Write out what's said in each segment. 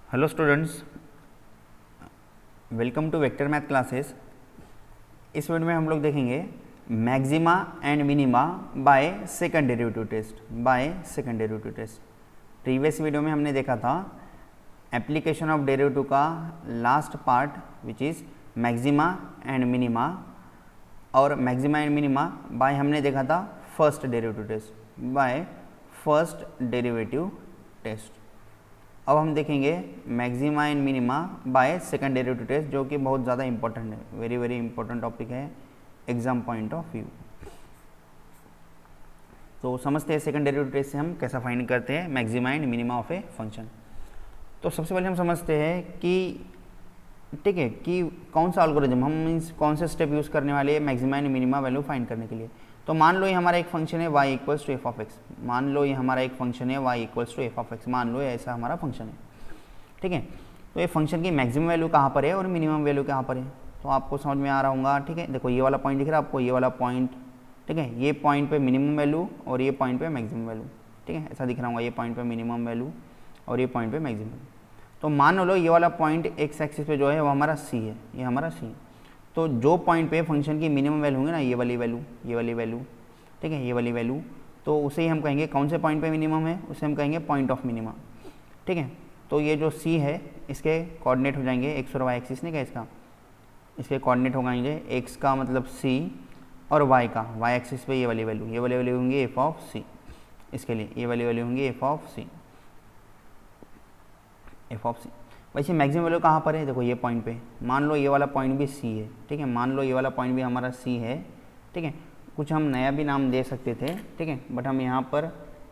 Hello students, welcome to vector math classes. इस video में हम लोग देखेंगे maxima and minima by second derivative test. Previous video में हमने देखा था एप्लीकेशन ऑफ डेरिवेटिव का last part which is maxima and minima, और मैक्सिमा एंड मिनिमा बाय हमने देखा था फर्स्ट डेरिवेटिव टेस्ट। अब हम देखेंगे maxima and minima by second derivative test, जो कि बहुत ज़्यादा इंपॉर्टेंट है, वेरी वेरी इंपॉर्टेंट टॉपिक है एग्जाम पॉइंट ऑफ व्यू। तो समझते हैं सेकंड डेरिवेटिव टेस्ट से हम कैसा फाइंड करते हैं maxima and minima of a function. तो सबसे पहले हम समझते हैं कि ठीक है कि कौन सा एल्गोरिथम हम मीन्स कौन से स्टेप यूज़ करने वाले हैं maxima and minima value find करने के लिए। तो मान लो ये हमारा एक फंक्शन है y equals to f of x, मान लो ये हमारा एक फंक्शन है y equals to f of x, मान लो ऐसा हमारा फंक्शन है, ठीक है। तो ये फंक्शन की मैक्सिमम वैल्यू कहाँ पर है और मिनिमम वैल्यू कहाँ पर है, तो आपको समझ में आ रहा होगा, ठीक है। देखो ये वाला पॉइंट दिख रहा है आपको, ये वाला पॉइंट, ठीक है। ये पॉइंट पे मिनिमम वैल्यू और ये पॉइंट पे मैक्सिमम वैल्यू, ठीक है, ऐसा दिख रहा होगा, ये पॉइंट पे मिनिमम वैल्यू और ये पॉइंट पे मैक्सिमम वैल्यू। तो मान लो ये वाला पॉइंट एक्स एक्सिस पे जो है वो हमारा सी है, ये हमारा सी। तो जो पॉइंट पे फंक्शन की मिनिमम वैल्यू होंगी ना, ये वाली वैल्यू, ठीक है, ये वाली वैल्यू, तो उसे ही हम कहेंगे कौन से पॉइंट पे मिनिमम है, उसे हम कहेंगे पॉइंट ऑफ मिनिमम, ठीक है। तो ये जो सी है इसके कोऑर्डिनेट हो जाएंगे एक्स और वाई एक्सिस, नहीं क्या इसका, इसके कोऑर्डिनेट हो जाएंगे एक्स का मतलब सी और वाई का, वाई एक्सिस पे ये वाली वैल्यू होंगी एफ ऑफ सी, इसके लिए ये वाली वैल्यू होंगी एफ ऑफ सी। वैसे मैक्सिमम वैल्यू कहाँ पर है, देखो ये पॉइंट पे, मान लो ये वाला पॉइंट भी सी है, ठीक है, मान लो ये वाला पॉइंट भी हमारा सी है, ठीक है। कुछ हम नया भी नाम दे सकते थे, ठीक है, बट हम यहाँ पर,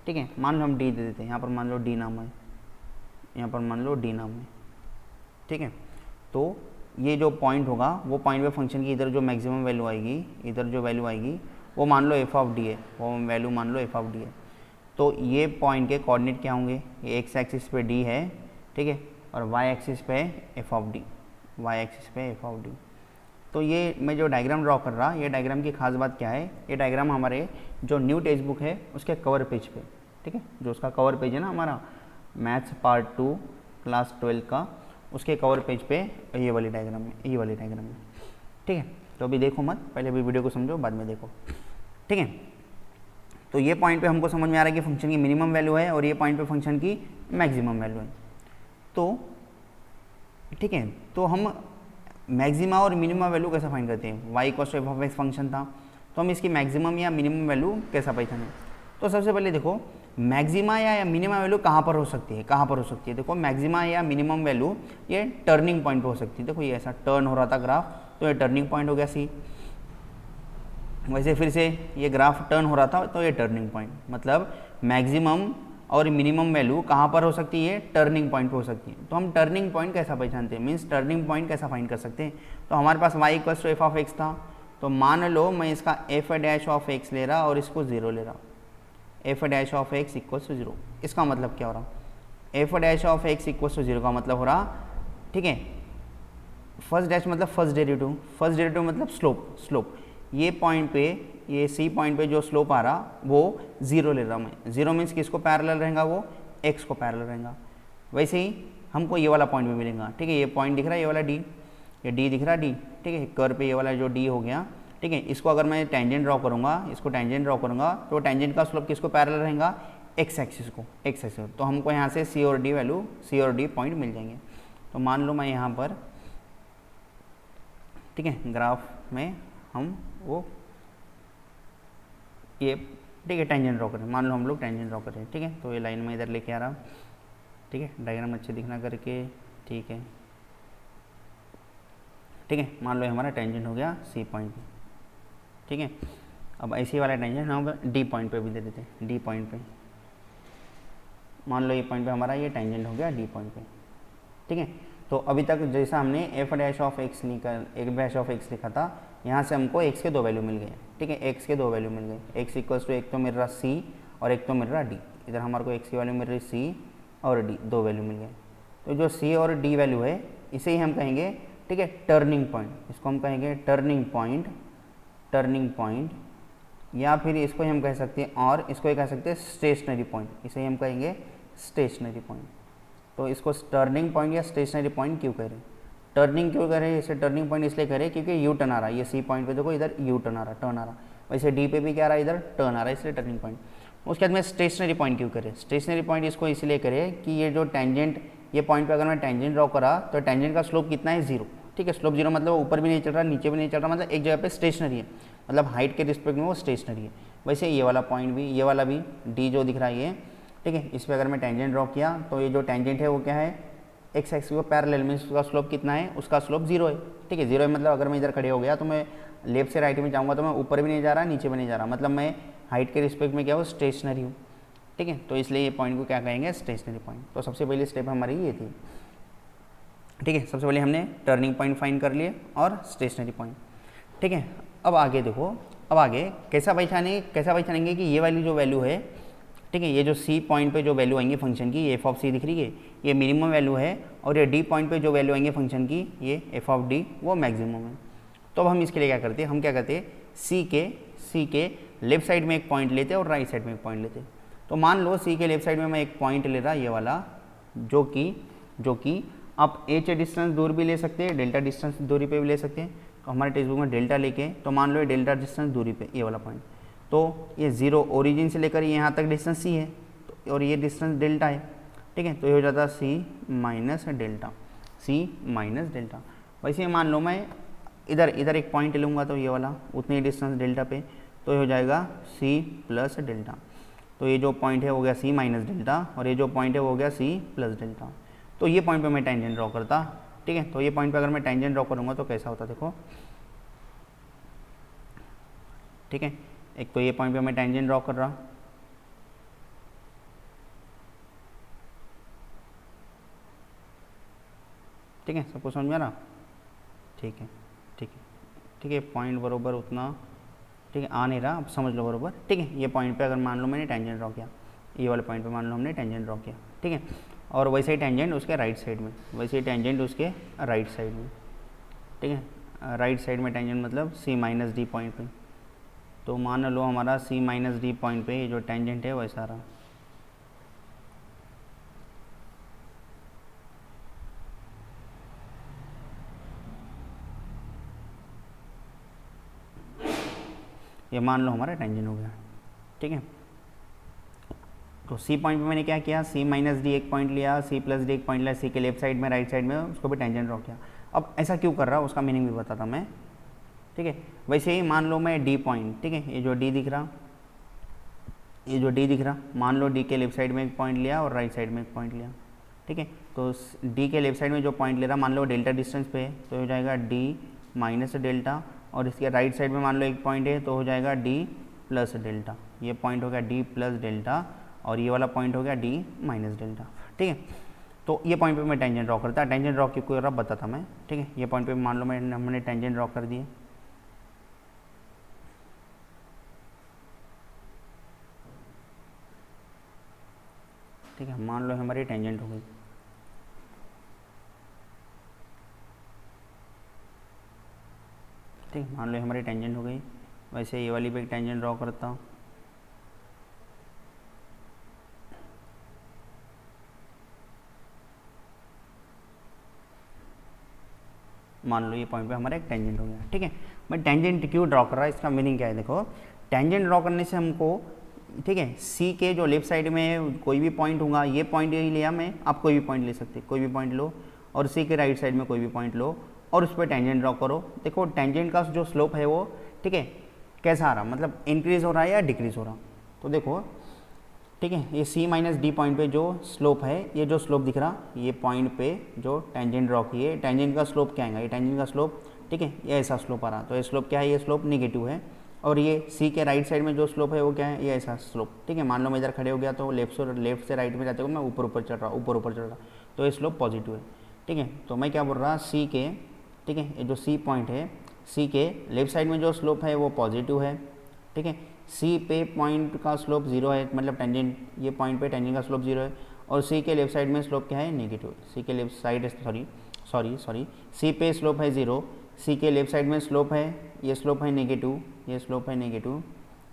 ठीक है, मान लो हम डी दे देते हैं, यहाँ पर मान लो डी नाम है, यहाँ पर मान लो डी नाम है, ठीक है। तो ये जो पॉइंट होगा वो पॉइंट पे फंक्शन की इधर जो मैक्सिमम वैल्यू आएगी, इधर जो वैल्यू आएगी वो मान लो एफ ऑफ डी है, वो वैल्यू मान लो एफ ऑफ डी है। तो ये पॉइंट के कोऑर्डिनेट क्या होंगे, ये एक्स एक्सिस पे डी है, ठीक है, और वाई एक्सिस पे एफ ऑफ डी, तो ये मैं जो डायग्राम ड्रॉ कर रहा, ये डायग्राम की खास बात क्या है, ये डायग्राम हमारे जो न्यू टेक्स्ट बुक है उसके कवर पेज पे, ठीक है, जो उसका कवर पेज है ना हमारा मैथ्स पार्ट 2 क्लास 12 का, उसके कवर पेज पे ये वाली डायग्राम है, ठीक है। तो अभी देखो मत, पहले अभी वीडियो को समझो, बाद में देखो, ठीक है। तो ये पॉइंट पे हमको समझ में आ रहा है कि फंक्शन की मिनिमम वैल्यू है और ये पॉइंट पे फंक्शन की मैक्सिमम वैल्यू है। तो ठीक है, तो हम मैक्सिमा और मिनिमम वैल्यू कैसा फाइंड करते हैं, y equal to f of x function था, तो हम इसकी मैक्सिमम या मिनिमम वैल्यू कैसा पहचानें। तो सबसे पहले देखो मैक्सिमा या मिनिमम वैल्यू कहाँ पर हो सकती है, देखो मैक्सिमा या मिनिमम वैल्यू ये टर्निंग पॉइंट पर हो सकती है। देखो ये ऐसा टर्न हो रहा था ग्राफ, तो ये टर्निंग पॉइंट हो गया सी। वैसे फिर से ये ग्राफ टर्न हो रहा था, तो ये टर्निंग पॉइंट, मतलब मैक्सिमम और मिनिमम वैल्यू कहाँ पर हो सकती है, टर्निंग पॉइंट पर हो सकती है। तो हम टर्निंग पॉइंट कैसा पहचानते हैं, मीन्स टर्निंग पॉइंट कैसा फाइंड कर सकते हैं। तो हमारे पास y equal to f of x था, तो मान लो मैं इसका एफ डैश ऑफ एक्स ले रहा और इसको 0 ले रहा, f dash of x equal to 0, इसका मतलब क्या हो रहा, f dash of x equal to 0 का मतलब हो रहा, ठीक है, फर्स्ट डैश मतलब फर्स्ट डेरिवेटिव मतलब स्लोप, ये पॉइंट पे, ये सी पॉइंट पे जो स्लोप आ रहा वो 0 ले रहा मैं, 0 मीन्स किसको पैरेलल रहेगा, वो x को पैरेलल रहेगा। वैसे ही हमको ये वाला पॉइंट भी मिलेगा, ठीक है, ये पॉइंट दिख रहा है, ये वाला डी, ये डी दिख रहा है, डी, ठीक है, कर्व पे ये वाला जो डी हो गया, ठीक है। इसको अगर मैं टेंजेंट ड्रॉ करूँगा, तो टेंजेंट का स्लोप किसको पैरेलल रहेगा, एक्स एक्सिस को, तो हमको यहाँ से सी और डी पॉइंट मिल जाएंगे। तो मान लो मैं यहाँ पर, ठीक है, ग्राफ में हम वो ये, ठीक है, टेंजेंट ड्रॉ करें, मान लो हम लोग टेंजेंट ड्रॉ करें, ठीक है। तो ये लाइन में इधर लेके आ रहा, ठीक है, डायग्राम अच्छे दिखना करके, ठीक है, मान लो हमारा टेंजेंट हो गया सी पॉइंट पे, ठीक है। अब ऐसे वाला टेंजेंट हम डी पॉइंट पे भी दे देते हैं, डी पॉइंट पे मान लो ये पॉइंट पे हमारा ये टेंजेंट हो गया डी पॉइंट पे, ठीक है। तो अभी तक जैसा हमने एफ डैश ऑफ एक्स लिखा था, यहाँ से हमको x के 2 वैल्यू मिल गए, ठीक है, x के 2 वैल्यू मिल गए, x इक्वल्स टू एक तो मिल रहा c और एक तो मिल रहा d, इधर हमारे को x की वैल्यू मिल रही c और d, 2 वैल्यू मिल गए। तो जो c और d वैल्यू है इसे ही हम कहेंगे, ठीक है, टर्निंग पॉइंट, इसको हम कहेंगे टर्निंग पॉइंट, या फिर इसको हम कह सकते हैं, और इसको कह सकते हैं स्टेशनरी पॉइंट, इसे हम कहेंगे स्टेशनरी पॉइंट, तो इसको टर्निंग पॉइंट या स्टेशनरी पॉइंट क्यों कह रहे हैं? टर्निंग क्यों कह रहे हैं? इसे टर्निंग पॉइंट इसलिए कह रहे हैं क्योंकि यू टर्न आ रहा है, ये सी पॉइंट पे देखो इधर यू टर्न आ रहा, टर्न आ रहा, वैसे डी पे भी क्या आ रहा है, इधर टर्न आ रहा है, इसलिए टर्निंग पॉइंट। उसके बाद में स्टेशनरी पॉइंट क्यों करें? स्टेशनरी पॉइंट इसको इसलिए करें कि ये जो टेंजेंट, ये पॉइंट पे अगर मैं टेंजेंट ड्रॉ करा तो टेंजेंट का स्लोप कितना है, जीरो। ठीक है, स्लोप जीरो मतलब ऊपर भी नहीं चल रहा, नीचे भी नहीं चल रहा, मतलब एक जगह पे स्टेशनरी है, मतलब हाइट के रिस्पेक्ट में वो स्टेशनरी है। वैसे ये वाला पॉइंट भी, ये वाला भी डी जो दिख रहा है ये, ठीक है, इस पर अगर मैं टेंजेंट ड्रॉ किया तो ये जो टेंजेंट है वो क्या है, एक्स एक्सिस को पैरेलल में, उसका स्लोप कितना है, उसका स्लोप जीरो है। ठीक है, जीरो है मतलब अगर मैं इधर खड़े हो गया तो मैं लेफ्ट से राइट में जाऊँगा तो मैं ऊपर भी नहीं जा रहा, नीचे भी नहीं जा रहा, मतलब मैं हाइट के रिस्पेक्ट में क्या हो, स्टेशनरी हूँ। ठीक है, तो इसलिए ये पॉइंट को क्या कहेंगे, स्टेशनरी पॉइंट। तो सबसे पहली स्टेप हमारी ये थी। ठीक है, सबसे पहले हमने टर्निंग पॉइंट फाइंड कर लिए और स्टेशनरी पॉइंट। ठीक है, अब आगे देखो, अब आगे कैसा पहचानेंगे कि ये वाली जो वैल्यू है, ठीक है, ये जो सी पॉइंट पे जो वैल्यू आएंगी फंक्शन की, ये एफ ऑफ सी दिख रही है, ये मिनिमम वैल्यू है, और ये डी पॉइंट पे जो वैल्यू आएंगे फंक्शन की, ये एफ ऑफ डी, वो मैक्सिमम है। तो अब हम इसके लिए क्या करते हैं, हम क्या करते हैं, सी के लेफ्ट साइड में एक पॉइंट लेते और राइट साइड में एक पॉइंट लेते। तो मान लो सी के लेफ्ट साइड में मैं एक पॉइंट ले रहा, ये वाला, जो कि आप एच डिस्टेंस दूर भी ले सकते हैं, डेल्टा डिस्टेंस दूरी पे भी ले सकते हैं। तो हमारे टेक्स्ट बुक में डेल्टा लेके, तो मान लो ये डेल्टा डिस्टेंस दूरी पे ये वाला पॉइंट, तो ये जीरो ओरिजिन से लेकर यहाँ तक डिस्टेंस सी है, तो और ये डिस्टेंस डेल्टा है। ठीक है, तो ये हो जाता है सी माइनस डेल्टा। वैसे मान लो मैं इधर एक पॉइंट लूँगा तो ये वाला उतनी डिस्टेंस डेल्टा पे, तो ये हो जाएगा सी प्लस डेल्टा। तो ये जो पॉइंट है हो गया सी माइनस डेल्टा, और ये जो पॉइंट है वो हो गया सी प्लस डेल्टा। तो ये पॉइंट पे मैं टेंजेंट ड्रॉ करता। ठीक है, तो ये पॉइंट पे अगर मैं टेंजेंट ड्रॉ करूँगा तो कैसा होता देखो। ठीक है, एक तो ये पॉइंट पे मैं टेंजेंट ड्रॉ कर रहा, ठीक है, सबको समझ में आ रहा? ठीक है, पॉइंट बरोबर उतना, ठीक है, आ नहीं रहा, अब समझ लो बरोबर। ठीक है, ये पॉइंट पे अगर मान लो मैंने टेंजेंट ड्रॉ किया, ये वाले पॉइंट पे मान लो हमने टेंजेंट ड्रॉ किया, ठीक है, और वैसे ही टेंजेंट उसके राइट साइड में, ठीक है, राइट साइड में टेंजेंट मतलब सी माइनस डी पॉइंट पे। तो मान लो हमारा सी माइनस डी पॉइंट पे ये जो टेंजेंट है वैसा रहा। ये मान लो हमारा टेंजेंट हो गया। ठीक है, तो सी पॉइंट पे मैंने क्या किया, सी माइनस डी एक पॉइंट लिया, सी प्लस डी एक पॉइंट लिया, सी के लेफ्ट साइड में राइट साइड में उसको भी टेंजेंट ड्रॉ किया। अब ऐसा क्यों कर रहा है उसका मीनिंग भी बताता मैं। ठीक है, वैसे ही मान लो मैं डी पॉइंट, ठीक है, ये जो डी दिख रहा, मान लो डी के लेफ्ट साइड में एक पॉइंट लिया और राइट साइड में एक पॉइंट लिया। ठीक है, तो डी के लेफ्ट साइड में जो पॉइंट ले रहा मान लो डेल्टा डिस्टेंस पे है, तो हो जाएगा डी माइनस डेल्टा, और इसके राइट साइड में मान लो एक पॉइंट है तो हो जाएगा डी प्लस डेल्टा। ये पॉइंट हो गया डी प्लस डेल्टा, और ये वाला पॉइंट हो गया डी माइनस डेल्टा। ठीक है, तो ये पॉइंट पे मैं टेंजेंट ड्रॉ करता, टेंजेंट ड्रॉ क्यों कर रहा बताता मैं। ठीक है, ये पॉइंट पे मान लो हमने टेंजेंट ड्रॉ कर दिए। ठीक है, मान लो हमारी टेंजेंट हो गई। ठीक है, मान लो हमारी टेंजेंट हो गई। वैसे ये वाली पे एक टेंजेंट ड्रॉ करता हूँ। मान लो ये पॉइंट पे हमारा एक टेंजेंट हो गया। ठीक है, मैं टेंजेंट क्यों ड्रॉ कर रहा है, इसका मीनिंग क्या है देखो। टेंजेंट ड्रॉ करने से हमको, ठीक है, सी के जो लेफ्ट साइड में कोई भी पॉइंट होगा, ये पॉइंट ही लिया मैं, आप कोई भी पॉइंट ले सकते, कोई भी पॉइंट लो, और सी के राइट साइड में कोई भी पॉइंट लो और उस पर टेंजेंट ड्रॉ करो। देखो टेंजेंट का जो स्लोप है वो, ठीक है, कैसा आ रहा, मतलब इंक्रीज हो रहा है या डिक्रीज हो रहा। तो देखो, ठीक है, ये सी माइनस डी पॉइंट पे जो स्लोप है, ये जो स्लोप दिख रहा, ये पॉइंट पे जो टेंजेंट ड्रॉ किए, टेंजेंट का स्लोप क्या आएगा, ये टेंजेंट का स्लोप, ठीक है, ये ऐसा स्लोप आ रहा, तो ये स्लोप क्या है, ये स्लोप निगेटिव है। और ये सी के राइट साइड में जो स्लोप है वो क्या है, ये ऐसा स्लोप। ठीक है, मान लो मैं इधर खड़े हो गया तो लेफ्ट से राइट में जाते हुए मैं ऊपर चढ़ रहा, तो ये स्लोप पॉजिटिव है। ठीक है, तो मैं क्या बोल रहा, सी के, ठीक है, ये जो सी पॉइंट है, सी के लेफ्ट साइड में जो स्लोप है वो पॉजिटिव है। ठीक है, सी पे पॉइंट का स्लोप जीरो है, मतलब टेंजेंट, ये पॉइंट पे टेंजेंट का स्लोप जीरो है, और सी के लेफ्ट साइड में स्लोप क्या है, नेगेटिव। सी के लेफ्ट साइड, सॉरी, सी पे स्लोप है जीरो, सी के लेफ्ट साइड में स्लोप है, ये स्लोप है नेगेटिव, ये स्लोप है नेगेटिव,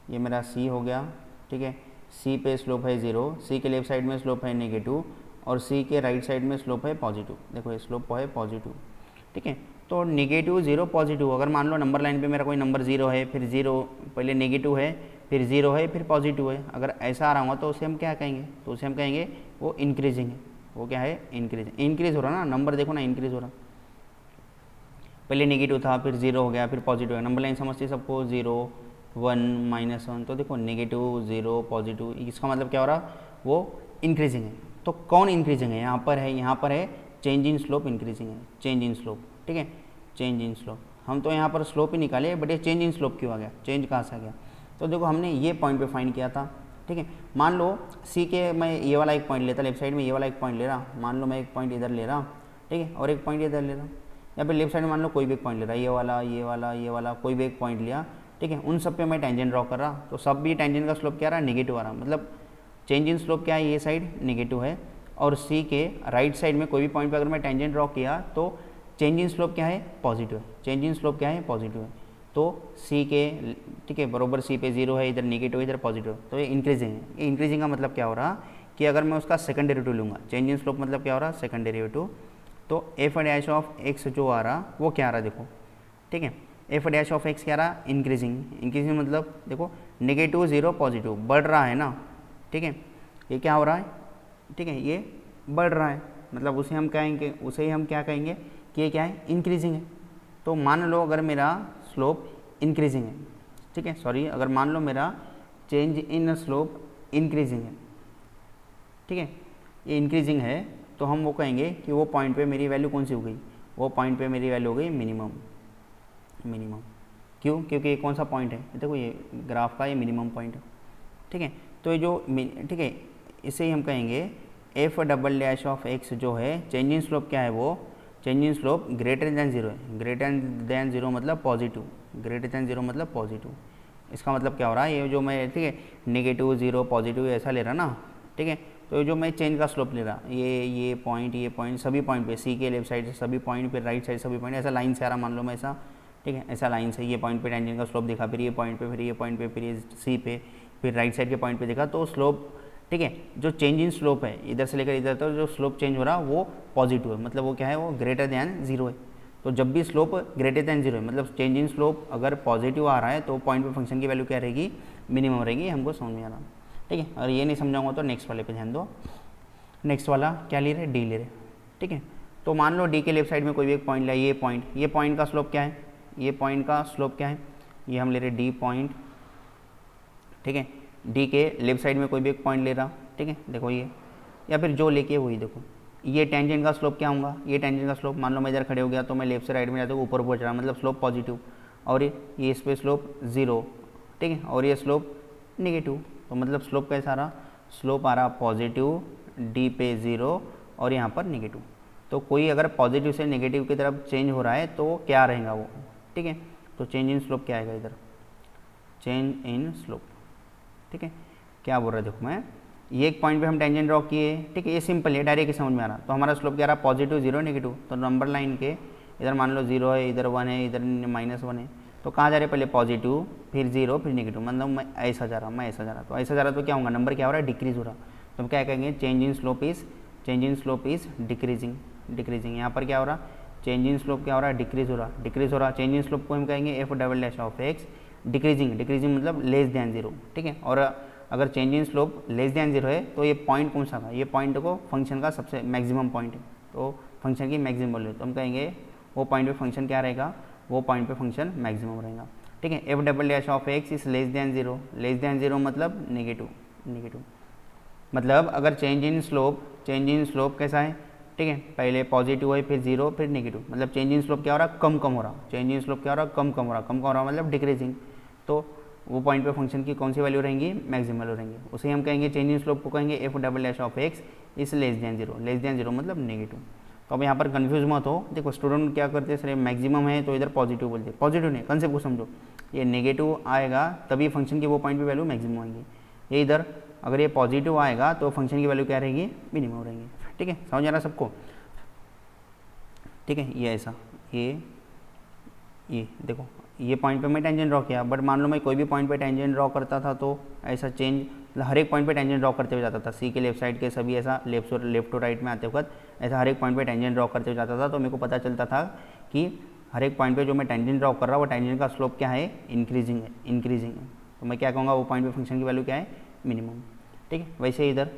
ये मेरा सी हो गया। ठीक है, सी पे स्लोप है जीरो, सी के लेफ्ट साइड में स्लोप है नेगेटिव, और सी के राइट साइड में स्लोप है पॉजिटिव, देखो ये स्लोप है पॉजिटिव, ठीक है। तो नेगेटिव 0 पॉजिटिव, अगर मान लो नंबर लाइन पे मेरा कोई नंबर 0 है, फिर 0 पहले नेगेटिव है, फिर 0 है, फिर पॉजिटिव है, अगर ऐसा आ रहा होगा तो उसे हम क्या कहेंगे, तो उसे हम कहेंगे वो इंक्रीजिंग है। वो क्या है, इंक्रीजिंग, इंक्रीज हो रहा ना, नंबर देखो ना इंक्रीज हो रहा, पहले नेगेटिव था, फिर 0 हो गया, फिर पॉजिटिव है। नंबर लाइन समझती है सबको, 0 1 -1, तो देखो नेगेटिव 0 पॉजिटिव, इसका मतलब क्या हो रहा, वो इंक्रीजिंग है। तो कौन इंक्रीजिंग है, यहाँ पर है, यहाँ पर है चेंज इन स्लोप इंक्रीजिंग है, चेंज इन स्लोप, ठीक है, चेंज इन स्लोप। हम तो यहाँ पर स्लोप ही निकाले, बट ये चेंज इन स्लोप क्यों आ गया, चेंज कहाँ से आ गया, तो देखो हमने ये पॉइंट पे फाइंड किया था, ठीक है। मान लो सी के मैं ये वाला एक पॉइंट लेता, लेफ्ट साइड में ये वाला एक पॉइंट ले रहा, मान लो मैं एक पॉइंट इधर ले रहा, ठीक है, और एक पॉइंट इधर ले रहा, या फिर लेफ्ट साइड में मान लो कोई भी एक पॉइंट ले रहा, ये वाला ये वाला ये वाला कोई भी एक पॉइंट लिया, ठीक है, उन सब पे मैं टेंजेंट ड्रॉ कर रहा, तो सब भी टेंजेंट का स्लोप क्या रहा, नेगेटिव आ रहा, मतलब चेंज इन स्लोप क्या है, ये साइड नेगेटिव है, और सी के राइट साइड में कोई भी पॉइंट पे अगर मैं टेंजेंट ड्रॉ किया तो चेंज इन स्लोप क्या है, पॉजिटिव है, चेंज इन स्लोप क्या है, पॉजिटिव है। तो सी के, ठीक है, बरोबर सी पे 0 है, इधर नेगेटिव है, इधर पॉजिटिव, तो ये इंक्रीजिंग है। ये इंक्रीजिंग का मतलब क्या हो रहा कि अगर मैं उसका सेकंड डेरिवेटिव लूँगा, चेंज इन स्लोप मतलब क्या हो रहा, सेकंड डेरिवेटिव, तो एफ डैश ऑफ एक्स जो आ रहा वो क्या आ रहा, देखो, ठीक है, एफ डैश ऑफ एक्स क्या रहा, इंक्रीजिंग, इंक्रीजिंग मतलब देखो नेगेटिव 0 पॉजिटिव बढ़ रहा है ना, ठीक है, ये क्या हो रहा है, ठीक है, ये बढ़ रहा है, मतलब उसे हम कहेंगे, उसे ही हम क्या कहेंगे कि ये क्या है, इंक्रीजिंग है। तो मान लो अगर मेरा स्लोप इंक्रीजिंग है, ठीक है, सॉरी, अगर मान लो मेरा चेंज इन स्लोप इंक्रीजिंग है, ठीक है, ये इंक्रीजिंग है, तो हम वो कहेंगे कि वो पॉइंट पे मेरी वैल्यू कौन सी हो गई, वो पॉइंट पे मेरी वैल्यू हो गई मिनिमम, मिनिमम। क्यों, क्योंकि ये कौन सा पॉइंट है, देखो ये ग्राफ का ये मिनिमम पॉइंट है, ठीक है। तो ये जो, ठीक है, इसे ही हम कहेंगे F double dash of x जो है, चेंज इन स्लोप क्या है, वो change in slope greater then 0 है, ग्रेटर दैन 0 मतलब पॉजिटिव, ग्रेटर दैन 0 मतलब पॉजिटिव। इसका मतलब क्या हो रहा है, ये जो मैं, ठीक है, नेगेटिव 0 पॉजिटिव ऐसा ले रहा ना, ठीक है, तो ये जो मैं चेंज का स्लोप ले रहा, ये पॉइंट सभी पॉइंट पे, सी के लेफ्ट साइड से सभी पॉइंट पे, राइट साइड सभी पॉइंट, ऐसा लाइन से आ रहा, मान लो मैं ऐसा, ठीक है, ऐसा लाइन से ये पॉइंट पे टेंजेंट का स्लोप दिखा, फिर ये पॉइंट पे, फिर ये पॉइंट पे, फिर ये सी पे, फिर राइट साइड के पॉइंट पे देखा, तो स्लोप, ठीक है, जो चेंज इन स्लोप है इधर से लेकर इधर तक जो स्लोप चेंज हो रहा वो पॉजिटिव है, मतलब वो क्या है, वो ग्रेटर दैन 0 है। तो जब भी स्लोप ग्रेटर दैन 0 है, मतलब चेंज इन स्लोप अगर पॉजिटिव आ रहा है तो पॉइंट पे फंक्शन की वैल्यू क्या रहेगी, मिनिमम रहेगी, हमको समझ में आ रहा, ठीक है। और ये नहीं समझाऊंगा तो नेक्स्ट वाले पे ध्यान दो। नेक्स्ट वाला क्या ले रहे, डी ले रहे, ठीक है। तो मान लो डी के लेफ्ट साइड में कोई भी एक पॉइंट लिया, ये पॉइंट का स्लोप क्या है, ये पॉइंट का स्लोप क्या है, ये हम ले रहे डी पॉइंट, ठीक है, डी के लेफ्ट साइड में कोई भी एक पॉइंट ले रहा, ठीक है, देखो ये, या फिर जो लेके वही देखो, ये टेंजेंट का स्लोप क्या होगा, ये टेंजेंट का स्लोप, मान लो मैं इधर खड़े हो गया तो मैं लेफ्ट से राइट में जाता हूँ, ऊपर पहुँच रहा, मतलब स्लोप पॉजिटिव, और ये इस पे स्लोप 0, ठीक है, और ये स्लोप नेगेटिव, तो मतलब स्लोप कैसा आ रहा, स्लोप आ रहा पॉजिटिव, डी पे 0 और यहाँ पर नेगेटिव। तो कोई अगर पॉजिटिव से नेगेटिव की तरफ चेंज हो रहा है तो क्या रहेगा वो, ठीक है, तो चेंज इन स्लोप क्या आएगा इधर, चेंज इन स्लोप, ठीक है। क्या बोल रहा है, देखो मैं ये एक पॉइंट पे हम टेंजेंट ड्रॉ किए, ठीक है, ये सिंपल है, डायरेक्ट समझ में आ रहा, तो हमारा स्लोप क्या रहा, पॉजिटिव 0 नेगेटिव, तो नंबर लाइन के इधर मान लो 0 है, इधर 1 है, इधर -1 है, तो कहाँ जा रहे, पहले पॉजिटिव, फिर 0, फिर नेगेटिव, मतलब मैं ऐसा जा रहा, तो ऐसा जा रहा तो क्या होगा, नंबर क्या हो रहा है, डिक्रीज हो रहा, तो हम क्या कहेंगे, change in slope is decreasing, decreasing. यहाँ पर क्या हो रहा, चेंज इन स्लोप क्या हो रहा है, डिक्रीज हो रहा, चेंज इन स्लोप को हम कहेंगे F double dash of x, decreasing मतलब लेस दैन 0, ठीक है। और अगर change in slope less than 0 है तो ये पॉइंट कौन सा था, ये पॉइंट को फंक्शन का सबसे मैक्सिमम पॉइंट है, तो फंक्शन की मैक्सिमम वैल्यू, तो हम कहेंगे वो पॉइंट पे फंक्शन क्या रहेगा, वो पॉइंट पे फंक्शन मैक्सिमम रहेगा, ठीक है। F double dash of X is less then 0 मतलब नेगेटिव, मतलब अगर चेंज इन स्लोप कैसा है, ठीक है, पहले पॉजिटिव है, फिर 0, फिर नेगेटिव, मतलब चेंज इन स्लोप क्या हो रहा, कम हो रहा, चेंज इन स्लोप क्या हो रहा, कम हो रहा मतलब डिक्रीजिंग, तो वो पॉइंट पे फंक्शन की कौन सी वैल्यू रहेंगी, मैक्सिमम वैल्यू रहेंगी, उसे हम कहेंगे चेंज इन स्लोप को कहेंगे F double dash of X is less then 0 मतलब नेगेटिव। तो अब यहाँ पर कन्फ्यूज मत हो, देखो स्टूडेंट क्या करते हैं, सर मैक्सिमम है तो इधर पॉजिटिव बोलते, पॉजिटिव नहीं, कंसेप्ट को समझो, ये नेगेटिव आएगा तभी फंक्शन की वो पॉइंट पे वैल्यू मैक्सिमम आएगी, ये इधर अगर ये पॉजिटिव आएगा तो फंक्शन की वैल्यू क्या रहेगी, मिनिमम रहेगी, ठीक है, समझ आ रहा सबको, ठीक है। ये ऐसा, ये देखो ये पॉइंट पे मैं टेंजेंट ड्रॉ किया, बट मान लो मैं कोई भी पॉइंट पे टेंजेंट ड्रॉ करता था तो ऐसा चेंज मतलब हर एक पॉइंट पे टेंजेंट ड्रॉ करते हुए जाता था, सी के लेफ्ट साइड के सभी ऐसा लेफ्ट टू राइट में आते वक्त ऐसा हर एक पॉइंट पे टेंजेंट ड्रॉ करते हुए जाता था। तो मेरे को पता चलता था कि हर एक पॉइंट पे जो मैं टेंजेंट ड्रॉ कर रहा हूँ वो टेंजेंट का स्लोप क्या है, इंक्रीजिंग है। तो मैं क्या कहूँगा, वो पॉइंट पे फंक्शन की वैल्यू क्या है, मिनिमम। ठीक है, वैसे इधर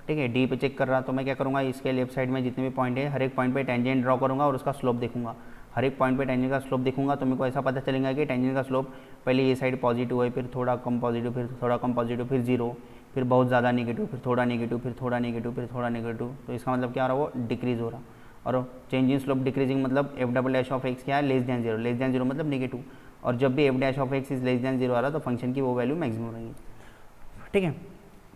ठीक है डी पे चेक कर रहा, तो मैं क्या करूँगा, इसके लेफ्ट साइड में जितने भी पॉइंट है हर एक पॉइंट पे टेंजेंट ड्रॉ करूँगा और उसका स्लोप देखूंगा। हर एक पॉइंट पे टेंजेंट का स्लोप देखूंगा तो मेरे को ऐसा पता चलेगा कि टेंजेंट का स्लोप पहले ये साइड पॉजिटिव है, फिर थोड़ा कम पॉजिटिव, फिर थोड़ा कम पॉजिटिव, फिर जीरो, फिर बहुत ज़्यादा नेगेटिव, फिर थोड़ा नेगेटिव, फिर थोड़ा नेगेटिव, फिर थोड़ा नेगेटिव। तो इसका मतलब क्या हो रहा है, वो डिक्रीज़ हो रहा। और चेंज इन स्लोप डिक्रीजिंग मतलब F double dash of X क्या है, लेस दैन जीरो मतलब नेगेटिव। और जब भी F dash of X is less than zero आ रहा तो फंक्शन की वो वैल्यू मैक्सिमम रहेगी। ठीक है,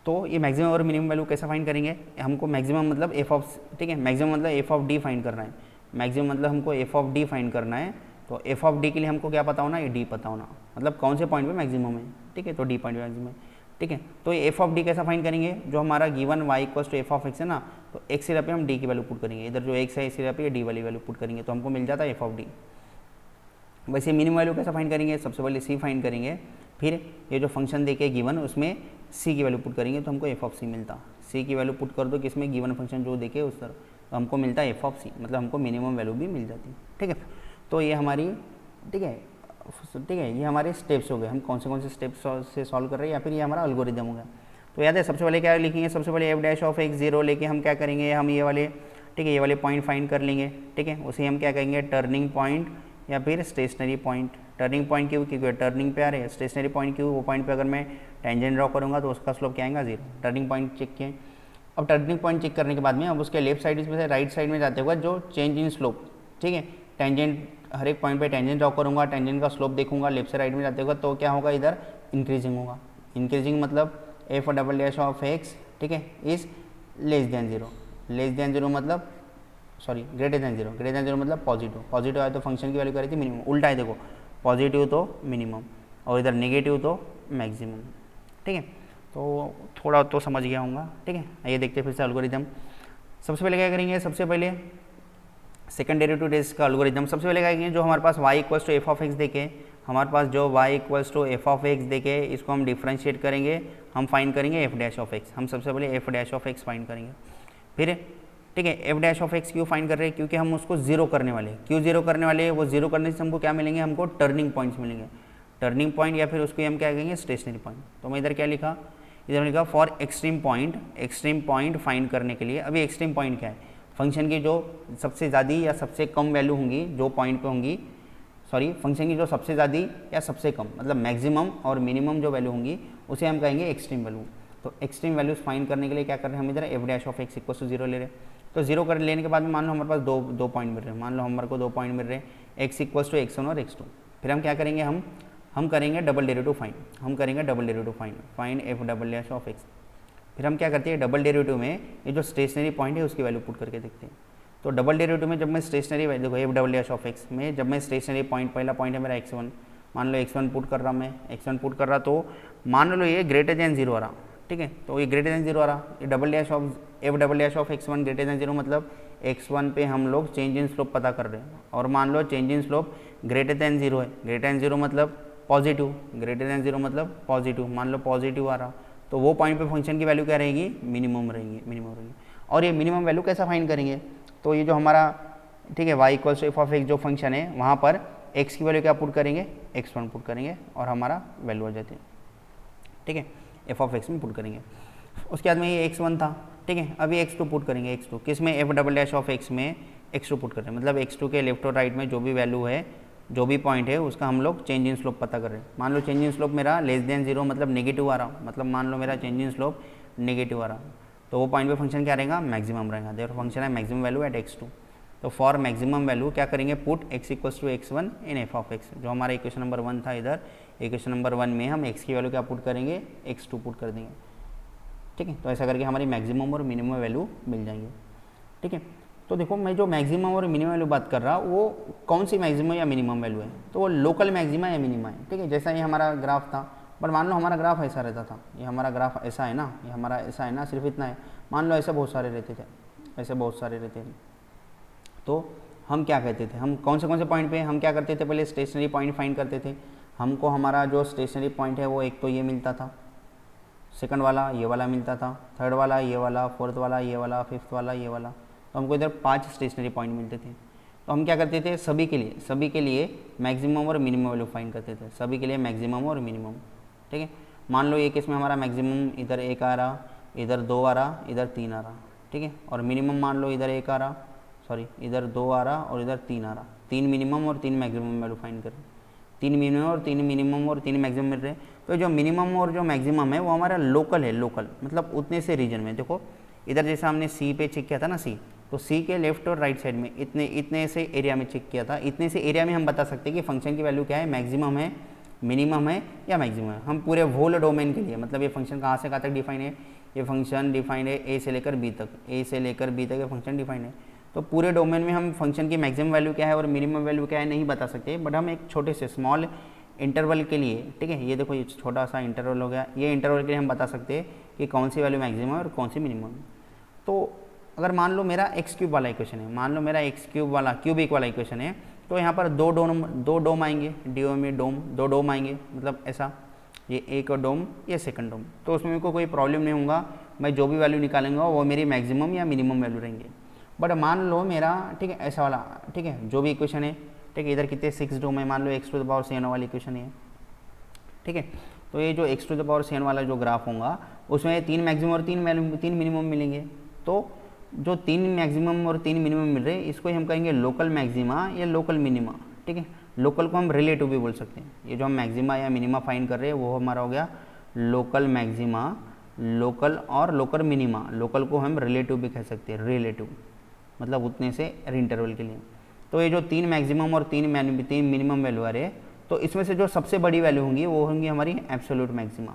तो ये मैक्सिमम और मिनिमम वैल्यू कैसे फाइंड करेंगे, हमको मैक्सिमम मतलब एफ ऑफ, ठीक है, मैक्सिमम मतलब एफ ऑफ डी फाइंड करना है। मैक्सिमम मतलब हमको एफ ऑफ डी फाइंड करना है। तो एफ ऑफ डी के लिए हमको क्या पता होना, ये डी पता होना, मतलब कौन से पॉइंट पे मैक्सिमम है। ठीक है, तो डी पॉइंट पे मैक्सिमम है। ठीक है, तो ये एफ ऑफ डी कैसा फाइंड करेंगे, जो हमारा given y equals to f of x है ना, तो एक्स सिरा पे हम डी की वैल्यू पुट करेंगे, इधर जो एक्स है इस सिरा पे ये डी वाली वैल्यू पुट करेंगे, तो हमको मिल जाता है एफ ऑफ डी। वैसे मिनिमम वैल्यू कैसा फाइंड करेंगे, सबसे पहले सी फाइंड करेंगे, फिर ये जो फंक्शन देके गिवन उसमें सी की वैल्यू पुट करेंगे तो हमको एफ ऑफ सी मिलता। सी की वैल्यू पुट कर दो किसमें, गिवन फंक्शन जो देखे उस तरह, तो हमको मिलता है एफ ऑफ सी, मतलब हमको मिनिमम वैल्यू भी मिल जाती है। ठीक है, तो ये हमारी ठीक है ये हमारे स्टेप्स हो गए, हम कौन से स्टेप्स से सॉल्व कर रहे हैं, या फिर ये हमारा एल्गोरिदम हो गया। तो याद है सबसे पहले क्या लिखेंगे, सबसे पहले f dash of x zero लेके हम क्या करेंगे, हम ये वाले ठीक है ये वाले पॉइंट फाइंड कर लेंगे। ठीक है, उसे हम क्या कहेंगे, टर्निंग पॉइंट या फिर स्टेशनरी पॉइंट। टर्निंग पॉइंट क्यों, क्योंकि टर्निंग पे आ रहे हैं। स्टेशनरी पॉइंट क्यों, वो पॉइंट पे अगर मैं टेंजेंट ड्रॉ करूँगा तो उसका स्लोप क्या आएगा, जीरो। टर्निंग पॉइंट चेक किए। अब टर्निंग पॉइंट चेक करने के बाद में अब उसके लेफ्ट साइड में से राइट साइड में जाते हुए जो चेंज इन स्लोप, ठीक है, टेंजेंट हर एक पॉइंट पे टेंजेंट ड्रॉ करूँगा, टेंजेंट का स्लोप देखूंगा लेफ्ट से राइट में जाते हुए, तो क्या होगा, इधर इंक्रीजिंग होगा। इंक्रीजिंग मतलब F double dash of X ठीक है is less than zero. Less than zero मतलब sorry greater than zero. Greater than zero मतलब पॉजिटिव। पॉजिटिव आए तो फंक्शन की वैल्यू करी थी मिनिमम। उल्टा है देखो, पॉजिटिव तो मिनिमम और इधर नेगेटिव तो मैक्सिमम। ठीक है, तो थोड़ा तो समझ गया होगा। ठीक है, आइए देखते हैं फिर से एल्गोरिथम। सबसे पहले क्या करेंगे, सबसे पहले सेकंड डेरिवेटिव टेस्ट का एल्गोरिथम। सबसे पहले क्या करेंगे, जो हमारे पास y equals to f of x देखे, हमारे पास जो y equals to f of x देखे, इसको हम डिफ्रेंशिएट करेंगे, हम फाइंड करेंगे एफ डैश ऑफ एक्स। हम सबसे पहले f dash of x find करेंगे। फिर ठीक है, एफ डैश ऑफ एक्स क्यों फाइंड कर रहे हैं, क्योंकि हम उसको जीरो करने वाले। क्यों जीरो करने वाले, वो जीरो करने से हमको क्या मिलेंगे, हमको टर्निंग पॉइंट्स मिलेंगे। टर्निंग पॉइंट या फिर उसको हम क्या कहेंगे, स्टेशनरी पॉइंट। तो मैं इधर क्या लिखा, इधर लिखा फॉर एक्सट्रीम पॉइंट फाइंड करने के लिए। अभी एक्सट्रीम पॉइंट क्या है, फंक्शन की जो सबसे ज़्यादा या सबसे कम वैल्यू होंगी जो पॉइंट पे होंगी, सॉरी फंक्शन की जो सबसे ज़्यादा या सबसे कम मतलब मैक्सिमम और मिनिमम जो वैल्यू होंगी उसे हम कहेंगे एक्सट्रीम वैल्यू। तो एक्सट्रीम वैल्यूज फाइंड करने के लिए क्या कर रहे हैं, हम इधर f dash of x equal to zero ले रहे हैं। तो जीरो कर लेने के बाद में मान लो हमारे पास दो पॉइंट मिल रहे हैं। मान लो हमारे को 2 पॉइंट मिल रहे हैं, एक्स इक्वल टू x1 और x2। फिर हम क्या करेंगे, हम करेंगे डबल डेरिवेटिव फाइंड। हम करेंगे double derivative find F double dash of x. फिर हम क्या करते हैं, डबल डेरिवेटिव में ये जो स्टेशनरी पॉइंट है उसकी वैल्यू पुट करके देखते हैं। तो डबल डेरिवेटिव में जब मैं स्टेशनरी वैल्यू देखो F double dash of x में जब मैं स्टेशनरी पॉइंट, पहला पॉइंट है मेरा x1, मान लो x1 पुट कर रहा, मैं x1 पुट कर रहा, तो मान लो ये ग्रेटर दैन जीरो आ रहा। ठीक है, तो ये ग्रेटर दैन जीरो आ रहा, ये double dash of F double dash of x1 greater than zero मतलब x1 पे हम लोग चेंज इन स्लोप पता कर रहे हैं। और मान लो change in slope greater than zero है, ग्रेटर दैन जीरो मतलब पॉजिटिव, ग्रेटर दैन जीरो मतलब पॉजिटिव, मान लो पॉजिटिव आ रहा, तो वो पॉइंट पे फंक्शन की वैल्यू क्या रहेगी, मिनिमम रहेगी। और ये मिनिमम वैल्यू कैसा फाइंड करेंगे, तो ये जो हमारा ठीक है y equals to f of x जो फंक्शन है वहाँ पर x की वैल्यू क्या पुट करेंगे, x1 पुट करेंगे और हमारा वैल्यू आ जाती है। ठीक है, एफ ऑफ एक्स में पुट करेंगे। उसके बाद में ये x1 था। ठीक है, अभी x2 पुट करेंगे। x2 किस में, F double dash of x में x2 पुट कर रहे हैं, मतलब x2 के लेफ्ट और राइट में जो भी वैल्यू है, जो भी पॉइंट है उसका हम लोग चेंज इन स्लोप पता कर रहे हैं। मान लो चेंज इन स्लोप मेरा लेस देन जीरो मतलब नेगेटिव आ रहा, मतलब मान लो मेरा चेंज इन स्लोप नेगेटिव आ रहा, तो वो पॉइंट पे फंक्शन क्या रहेगा, मैक्सिमम रहेगा। देयर फंक्शन है मैक्सिमम वैल्यू एट x2। तो फॉर मैक्सिमम वैल्यू क्या करेंगे, put x equals to x1 in f of x. जो हमारा इक्वेशन नंबर 1 था, इधर इक्वेशन नंबर 1 में हम x की वैल्यू क्या पुट करेंगे, x2 पुट कर देंगे। ठीक है, तो ऐसा करके हमारी मैक्सिमम और मिनिमम वैल्यू मिल जाएंगे। ठीक है, तो देखो मैं जो मैक्सिमम और मिनिमम वैल्यू बात कर रहा हूँ वो कौन सी मैक्सिमम या मिनिमम वैल्यू है, तो वो लोकल मैक्सिमा या मिनिमा है। ठीक है, जैसा ये हमारा ग्राफ था, बट मान लो हमारा ग्राफ ऐसा रहता था, ये हमारा ग्राफ ऐसा है ना, ये हमारा ऐसा है ना, सिर्फ इतना है। मान लो ऐसे बहुत सारे रहते थे, ऐसे बहुत सारे रहते थे, तो हम क्या कहते थे, हम कौन से पॉइंट पे हम क्या करते थे, पहले स्टेशनरी पॉइंट फाइंड करते थे। हमको हमारा जो स्टेशनरी पॉइंट है वो एक तो ये मिलता था, सेकंड वाला ये वाला मिलता था, थर्ड वाला ये वाला, फोर्थ वाला ये वाला, फिफ्थ वाला ये वाला, तो हमको इधर 5 स्टेशनरी पॉइंट मिलते थे। तो हम क्या करते थे, सभी के लिए मैक्सिमम और मिनिमम वैल्यू फाइंड करते थे, सभी के लिए मैक्सिमम और मिनिमम। ठीक है, मान लो ये केस में हमारा मैक्सिमम इधर 1 आ रहा, इधर 2 आ रहा, इधर 3 आ रहा। ठीक है, और मिनिमम मान लो इधर 1 आ रहा, सॉरी इधर 2 आ रहा और इधर 3 आ रहा। 3 मिनिमम और 3 मैक्सिमम वैल्यू फाइंड कर रहे हैं, 3 मिनिमम और 3 मिनिमम और 3 मैक्सिमम मिल रहे हैं। तो जो मिनिमम और जो मैक्सिमम है वो हमारा लोकल है, लोकल मतलब उतने से रीजन में। देखो इधर जैसे हमने सी पे चेक किया था ना, सी, तो सी के लेफ्ट और राइट साइड में इतने से एरिया में चेक किया था, इतने से एरिया में हम बता सकते हैं कि फंक्शन की वैल्यू क्या है, मैक्सिमम है, मिनिमम है या मैक्सिमम है। हम पूरे होल डोमेन के लिए, मतलब ये फंक्शन कहाँ से कहाँ तक डिफाइन है, ये फंक्शन डिफाइंड है ए से लेकर बी तक, ए से लेकर बी तक ये फंक्शन डिफाइंड है। तो पूरे डोमेन में हम फंक्शन की मैक्सिमम वैल्यू क्या है और मिनिमम वैल्यू क्या है नहीं बता सकते, बट हम एक छोटे से स्मॉल इंटरवल के लिए, ठीक है, ये देखो ये छोटा सा इंटरवल हो गया, ये इंटरवल के लिए हम बता सकते हैं कि कौन सी वैल्यू मैक्सिमम है और कौन सी मिनिमम। तो अगर मान लो मेरा एक्स क्यूब वाला इक्वेशन है, मान लो मेरा एक्स क्यूब वाला क्यूबिक वाला इक्वेशन है, तो यहाँ पर दो डोम आएंगे, डीओ में डोम, 2 डोम आएंगे, मतलब ऐसा, ये एक और डोम, ये सेकंड डोम। तो उसमें मेरे को कोई प्रॉब्लम नहीं होगा, मैं जो भी वैल्यू निकालूंगा वो मेरी मैक्सिमम या मिनिमम वैल्यू रहेंगे। बट मान लो मेरा, ठीक है, ऐसा वाला, ठीक है, जो भी इक्वेशन है, ठीक है, इधर कितने 6 डोम है, मान लो x⁴ वाली इक्वेशन है, ठीक है। तो ये जो x⁴ वाला जो ग्राफ होगा उसमें 3 मैक्सिमम और 3 मिनिमम मिलेंगे। तो जो 3 मैक्सिमम और 3 मिनिमम मिल रहे हैं इसको हम कहेंगे लोकल मैक्सिमा या लोकल मिनिमा। ठीक है, लोकल को हम रिलेटिव भी बोल सकते हैं। ये जो हम मैक्सिमा या मिनिमा फाइंड कर रहे हैं वो हमारा हो गया लोकल मैक्सिमा, लोकल और लोकल मिनिमा। लोकल को हम रिलेटिव भी कह सकते हैं, रिलेटिव मतलब उतने से इंटरवल के लिए। तो ये जो 3 मैक्सिमम और 3 मिनिमम वैल्यू आ रहे हैं, तो इसमें से जो सबसे बड़ी वैल्यू होंगी वो होंगी हमारी एब्सोल्यूट मैक्सिमा।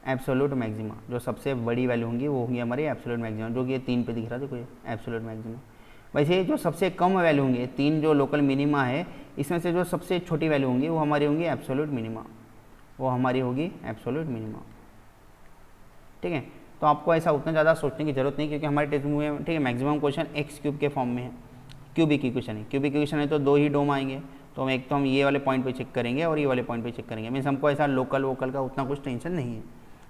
एब्सोल्यूट मैक्सिमा जो सबसे बड़ी वैल्यू होंगी वो होंगी हमारी एब्सोल्यूट मैक्सिमा, जो कि ये 3 पे दिख रहा है, देखो ये एब्सोल्यूट मैक्सिमा। वैसे जो सबसे कम वैल्यू होंगी, 3 जो लोकल मिनिमा है, इसमें से जो सबसे छोटी वैल्यू होंगी वो हमारी होंगी एब्सोल्यूट मिनिमा, वो हमारी होगी एब्सोल्यूट मिनिमा। ठीक है, तो आपको ऐसा उतना ज़्यादा सोचने की जरूरत नहीं, क्योंकि हमारे टेस्ट में, ठीक है, मैक्सिमम क्वेश्चन एक्स क्यूब के फॉर्म में है, क्यूबिक इक्वेशन है। क्यूबिक इक्वेशन है तो 2 ही डोम आएंगे, तो एक तो हम ये वाले पॉइंट पे चेक करेंगे और ये वाले पॉइंट पे चेक करेंगे। मीन्स हमको ऐसा लोकल वोकल का उतना कुछ टेंशन नहीं है।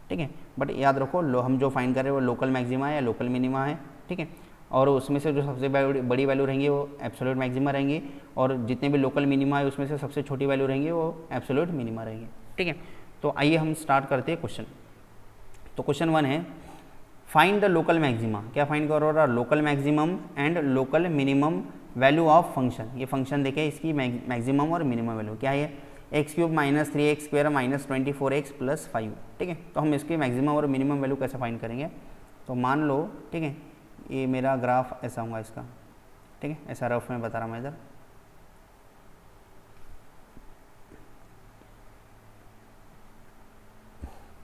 ठीक है, बट याद रखो हम जो फाइंड कर रहे हैं वो लोकल मैक्सिमा है या लोकल मिनिमा है। ठीक है, और उसमें से जो सबसे बड़ी वैल्यू रहेंगी वो एब्सोल्यूट मैक्सिमा रहेंगी, और जितने भी लोकल मिनिमा है उसमें से सबसे छोटी वैल्यू रहेंगी वो एब्सोल्यूट मिनिमा रहेंगी। ठीक है, तो आइए हम स्टार्ट करते हैं क्वेश्चन। तो क्वेश्चन 1 है, फाइंड द लोकल मैक्सिमा। क्या फाइंड कर रहा है, local maximum and local minimum value of function. ये फंक्शन देखें, इसकी मैक्सिमम और मिनिमम वैल्यू क्या है, x³ - 3x² - 24x + 5। ठीक है, तो हम इसकी मैक्सिमम और मिनिमम वैल्यू कैसे फाइंड करेंगे। तो मान लो, ठीक है, ये मेरा ग्राफ ऐसा होगा इसका, ठीक है, ऐसा रफ में बता रहा मैं इधर।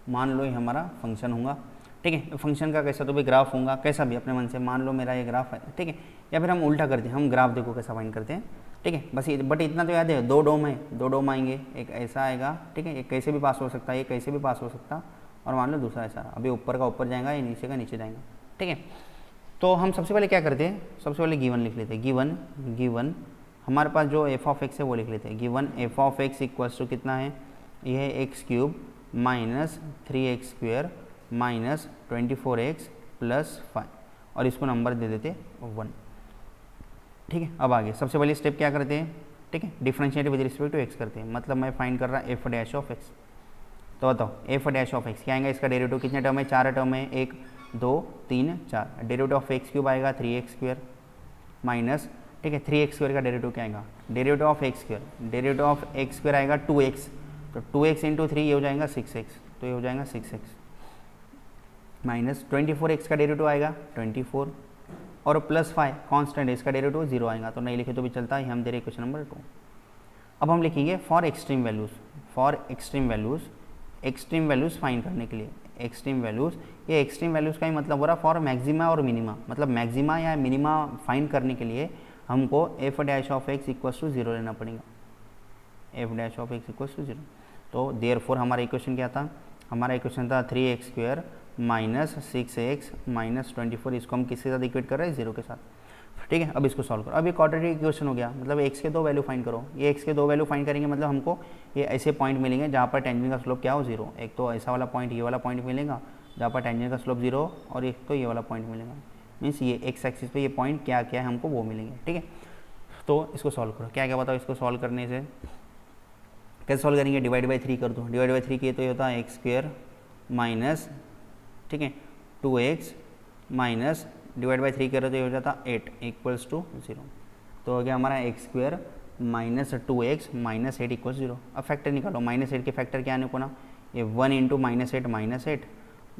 मान लो ये हमारा फंक्शन होगा, ठीक है, फंक्शन का कैसा तो भी ग्राफ होगा, कैसा भी अपने मन से। मान लो मेरा ये ग्राफ है, ठीक है, या फिर हम उल्टा करते हैं, हम ग्राफ देखो कैसा फाइंड करते हैं। ठीक है, बस बट इतना तो याद है, 2 डोम है, 2 डोम आएंगे, एक ऐसा आएगा, ठीक है, एक कैसे भी पास हो सकता है, ये कैसे भी पास हो सकता, और मान लो दूसरा ऐसा। अभी ऊपर का ऊपर जाएगा, ये नीचे का नीचे जाएगा। ठीक है, तो हम सबसे पहले क्या करते हैं, सबसे पहले गिवन लिख लेते हैं। गिवन हमारे पास जो f(x) है वो लिख लेते हैं। गिवन f(x) इक्वल्स टू कितना है, ये है x³ - 3x² - 24x + 5, और इसको नंबर दे देते 1। ठीक है, अब आगे सबसे पहले स्टेप क्या करते हैं, ठीक है, differentiate with respect to x करते हैं। मतलब मैं फाइंड कर रहा f'(x). तो बताओ f'(x) क्या आएगा, इसका डेरिवेटिव कितने टर्म है, 4 टर्म है, 1 2 3 4। डेरिवेटिव ऑफ x³ आएगा 3x² माइनस, ठीक है, 3x² का डेरिवेटिव क्या आएगा, derivative of x², derivative of x² आएगा 2x, तो 2x × 3 ये हो जाएगा 6x, तो ये हो जाएगा 6x माइनस 24x का डेरिवेटिव आएगा 24, और प्लस 5 कांस्टेंट है, इसका डेरिवेटिव 0 आएगा, तो नहीं लिखे तो भी चलता है। हम दे रहे क्वेश्चन नंबर 2। अब हम लिखेंगे for extreme values, for extreme values find करने के लिए एक्सट्रीम वैल्यूज़। ये एक्सट्रीम वैल्यूज़ का ही मतलब हो रहा फॉर मैक्सिमा और मिनिमा, मतलब मैक्सिमा या मिनिमा फाइंड करने के लिए हमको f'(x) इक्वल्स टू 0 लेना पड़ेगा, f'(x) इक्वल्स टू 0। तो देयरफॉर हमारा इक्वेशन क्या था, हमारा इक्वेशन था 3x² माइनस 6x माइनस 24, इसको हम किसके साथ इक्वेट कर रहे हैं, 0 के साथ, ठीक है। अब इसको सॉल्व करो। अब ये क्वाड्रेटिक इक्वेशन हो गया, मतलब x के दो वैल्यू फाइंड करो। ये x के दो वैल्यू फाइंड करेंगे मतलब हमको ये ऐसे पॉइंट मिलेंगे जहाँ पर टेंजेंट का स्लोप क्या हो, 0। एक तो ऐसा वाला पॉइंट, ये वाला पॉइंट मिलेगा जहाँ पर टेंजेंट का स्लोप 0, और एक तो ये वाला पॉइंट मिलेगा। मीन्स ये x एक्सिस पे ये पॉइंट क्या क्या है हमको वो मिलेंगे, ठीक है। तो इसको सॉल्व करो, क्या क्या बताओ इसको सॉल्व करने से कैसे सॉल्व करेंगे, डिवाइड बाई 3 कर दो। डिवाइड बाई 3 किए तो ये होता है x² माइनस, ठीक है, 2x माइनस डिवाइड बाई 3 करो तो ये हो जाता 8 इक्वल्स टू 0। तो हो गया हमारा x² minus 2x minus 8 equals 0। अब फैक्टर निकालो, माइनस 8 के फैक्टर क्या आने को ना, ये 1 इंटू माइनस 8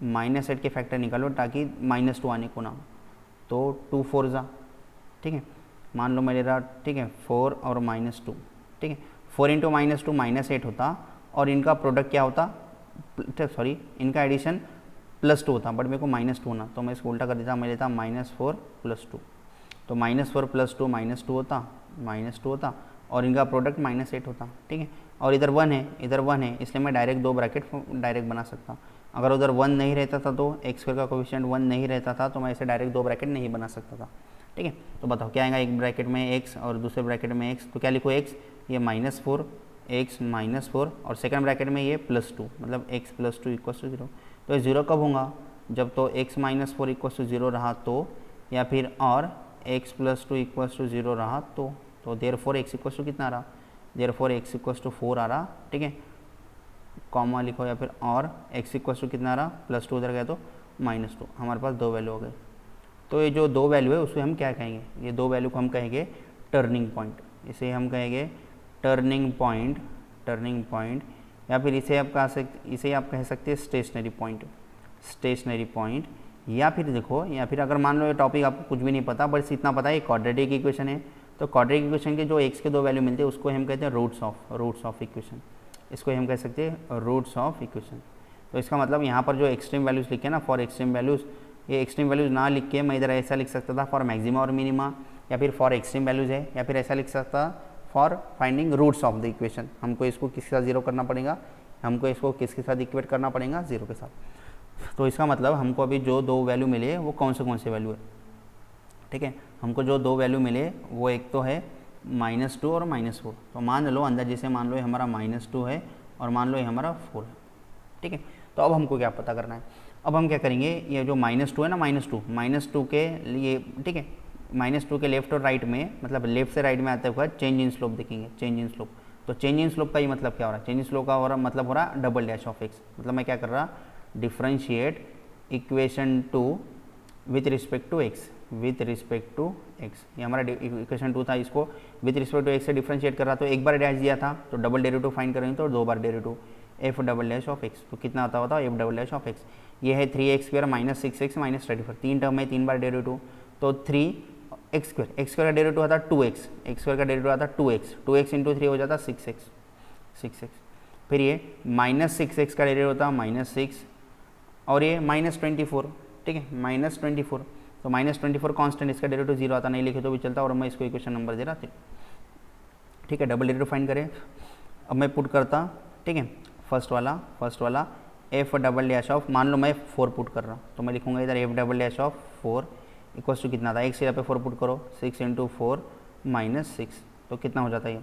माइनस 8 के फैक्टर निकालो ताकि -2 आने को ना, तो 2 4 जा, ठीक है। मान लो मैं ले रहा, ठीक है, 4 और -2, ठीक है। 4 इंटू -2 -8 होता, और इनका प्रोडक्ट क्या होता, सॉरी इनका एडिशन +2 होता, बट मेरे को -2 ना, तो मैं इसको उल्टा कर देता, मैं लेता -4 + 2, तो -4 + 2 -2 होता, और इनका प्रोडक्ट -8 होता, ठीक है। और इधर 1 है, इधर 1 है, इसलिए मैं डायरेक्ट दो ब्रैकेट डायरेक्ट बना सकता। अगर उधर 1 नहीं रहता था तो x² का कोफिशिएंट 1 नहीं रहता था तो मैं ऐसे डायरेक्ट दो ब्रैकेट नहीं बना सकता था, ठीक है। तो बताओ क्या आएगा, एक ब्रैकेट में x और दूसरे ब्रैकेट में x, तो क्या लिखो, x ये -4 x -4, और सेकंड ब्रैकेट में ये +2, मतलब x + 2 = 0। तो ये 0 कब होगा, जब तो x -4 = 0 रहा तो, या फिर और x + 2 = 0 रहा तो देयरफॉर x = कितना रहा, देयरफॉर x = 4 आ रहा, ठीक है, कॉमा लिखो, या फिर और x = कितना रहा, +2 उधर गया तो -2, हमारे पास दो वैल्यू हो गए। तो ये जो दो वैल्यू है उसको हम क्या कहेंगे, ये दो वैल्यू को हम कहेंगे टर्निंग पॉइंट, इसे हम कहेंगे टर्निंग पॉइंट, या फिर इसे आप कह सकते हैं स्टेशनरी पॉइंट, या फिर देखो, या फिर अगर मान लो ये टॉपिक आपको कुछ भी नहीं पता, बस इतना पता है ये क्वाड्रेटिक इक्वेशन है, तो क्वाड्रेटिक इक्वेशन के जो x के दो वैल्यू मिलते हैं उसको हम कहते हैं रूट्स ऑफ इक्वेशन, इसको हम कह सकते हैं रूट्स ऑफ इक्वेशन। तो इसका मतलब यहाँ पर जो एक्सट्रीम वैल्यूज़ लिखे ना, फॉर एक्सट्रीम वैल्यूज़, ये एक्सट्रीम वैल्यूज़ ना लिख के मैं इधर ऐसा लिख सकता था फॉर मैक्सिमा और मिनिमा, या फिर फॉर एक्सट्रीम वैल्यूज़ है, या फिर ऐसा लिख सकता for finding roots of the equation. हमको इसको किसके साथ 0 करना पड़ेगा, हमको इसको किसके साथ इक्वेट करना पड़ेगा, 0 के साथ। तो इसका मतलब हमको अभी जो दो वैल्यू मिले वो कौन से वैल्यू है, ठीक है। हमको जो दो वैल्यू मिले वो एक तो है -2 और -4, तो मान लो अंदर जैसे मान लो ये हमारा -2 है और मान लो ये हमारा 4 है, ठीक है। तो अब हमको क्या पता करना है, अब हम क्या करेंगे, ये जो -2 है ना, -2 के लिए, ठीक है, -2 के लेफ्ट और राइट में, मतलब लेफ्ट से राइट में आते हुए चेंज इन स्लोप देखेंगे, चेंज इन स्लोप। तो चेंज इन स्लोप का ये मतलब क्या हो रहा है, चेंज इन स्लोप का हो रहा मतलब हो रहा ∬x, मतलब मैं क्या कर रहा, differentiate equation 2 with respect to x, ये हमारा इक्वेशन 2 था, इसको विथ रिस्पेक्ट टू x से डिफ्रेंशिएट कर रहा, तो एक बार डैश दिया था तो डबल डेरिवेटिव फाइंड करेंगे तो दो बार डेरिवेटिव f'(x), तो कितना आता होता है f'(x), ये है 3x² माइनस 6x माइनस 34, तीन टर्म है, तीन बार डेरिवेटिव, तो 3x², x² का डेरिवेटिव आता 2x, x² का डेरिवेटिव आता 2x इंटू 3 हो जाता 6x, फिर ये -6x का डेरिवेटिव होता -6, और ये -24, ठीक है, -24, तो -24 कांस्टेंट, इसका डेरिवेटिव 0 आता, नहीं लिखे तो भी चलता, और मैं इसको इक्वेशन नंबर दे रहा था, ठीक है। डबल डेरिवेटिव फाइंड करें, अब मैं पुट करता, ठीक है, फर्स्ट वाला f'(, मान लो मैं 4 पुट कर रहा हूँ, तो मैं लिखूंगा इधर f'(4) इक्वल्स टू कितना था, एक से यहाँ पे 4 पुट करो, 6 इंटू 4 -6, तो कितना हो जाता है ये,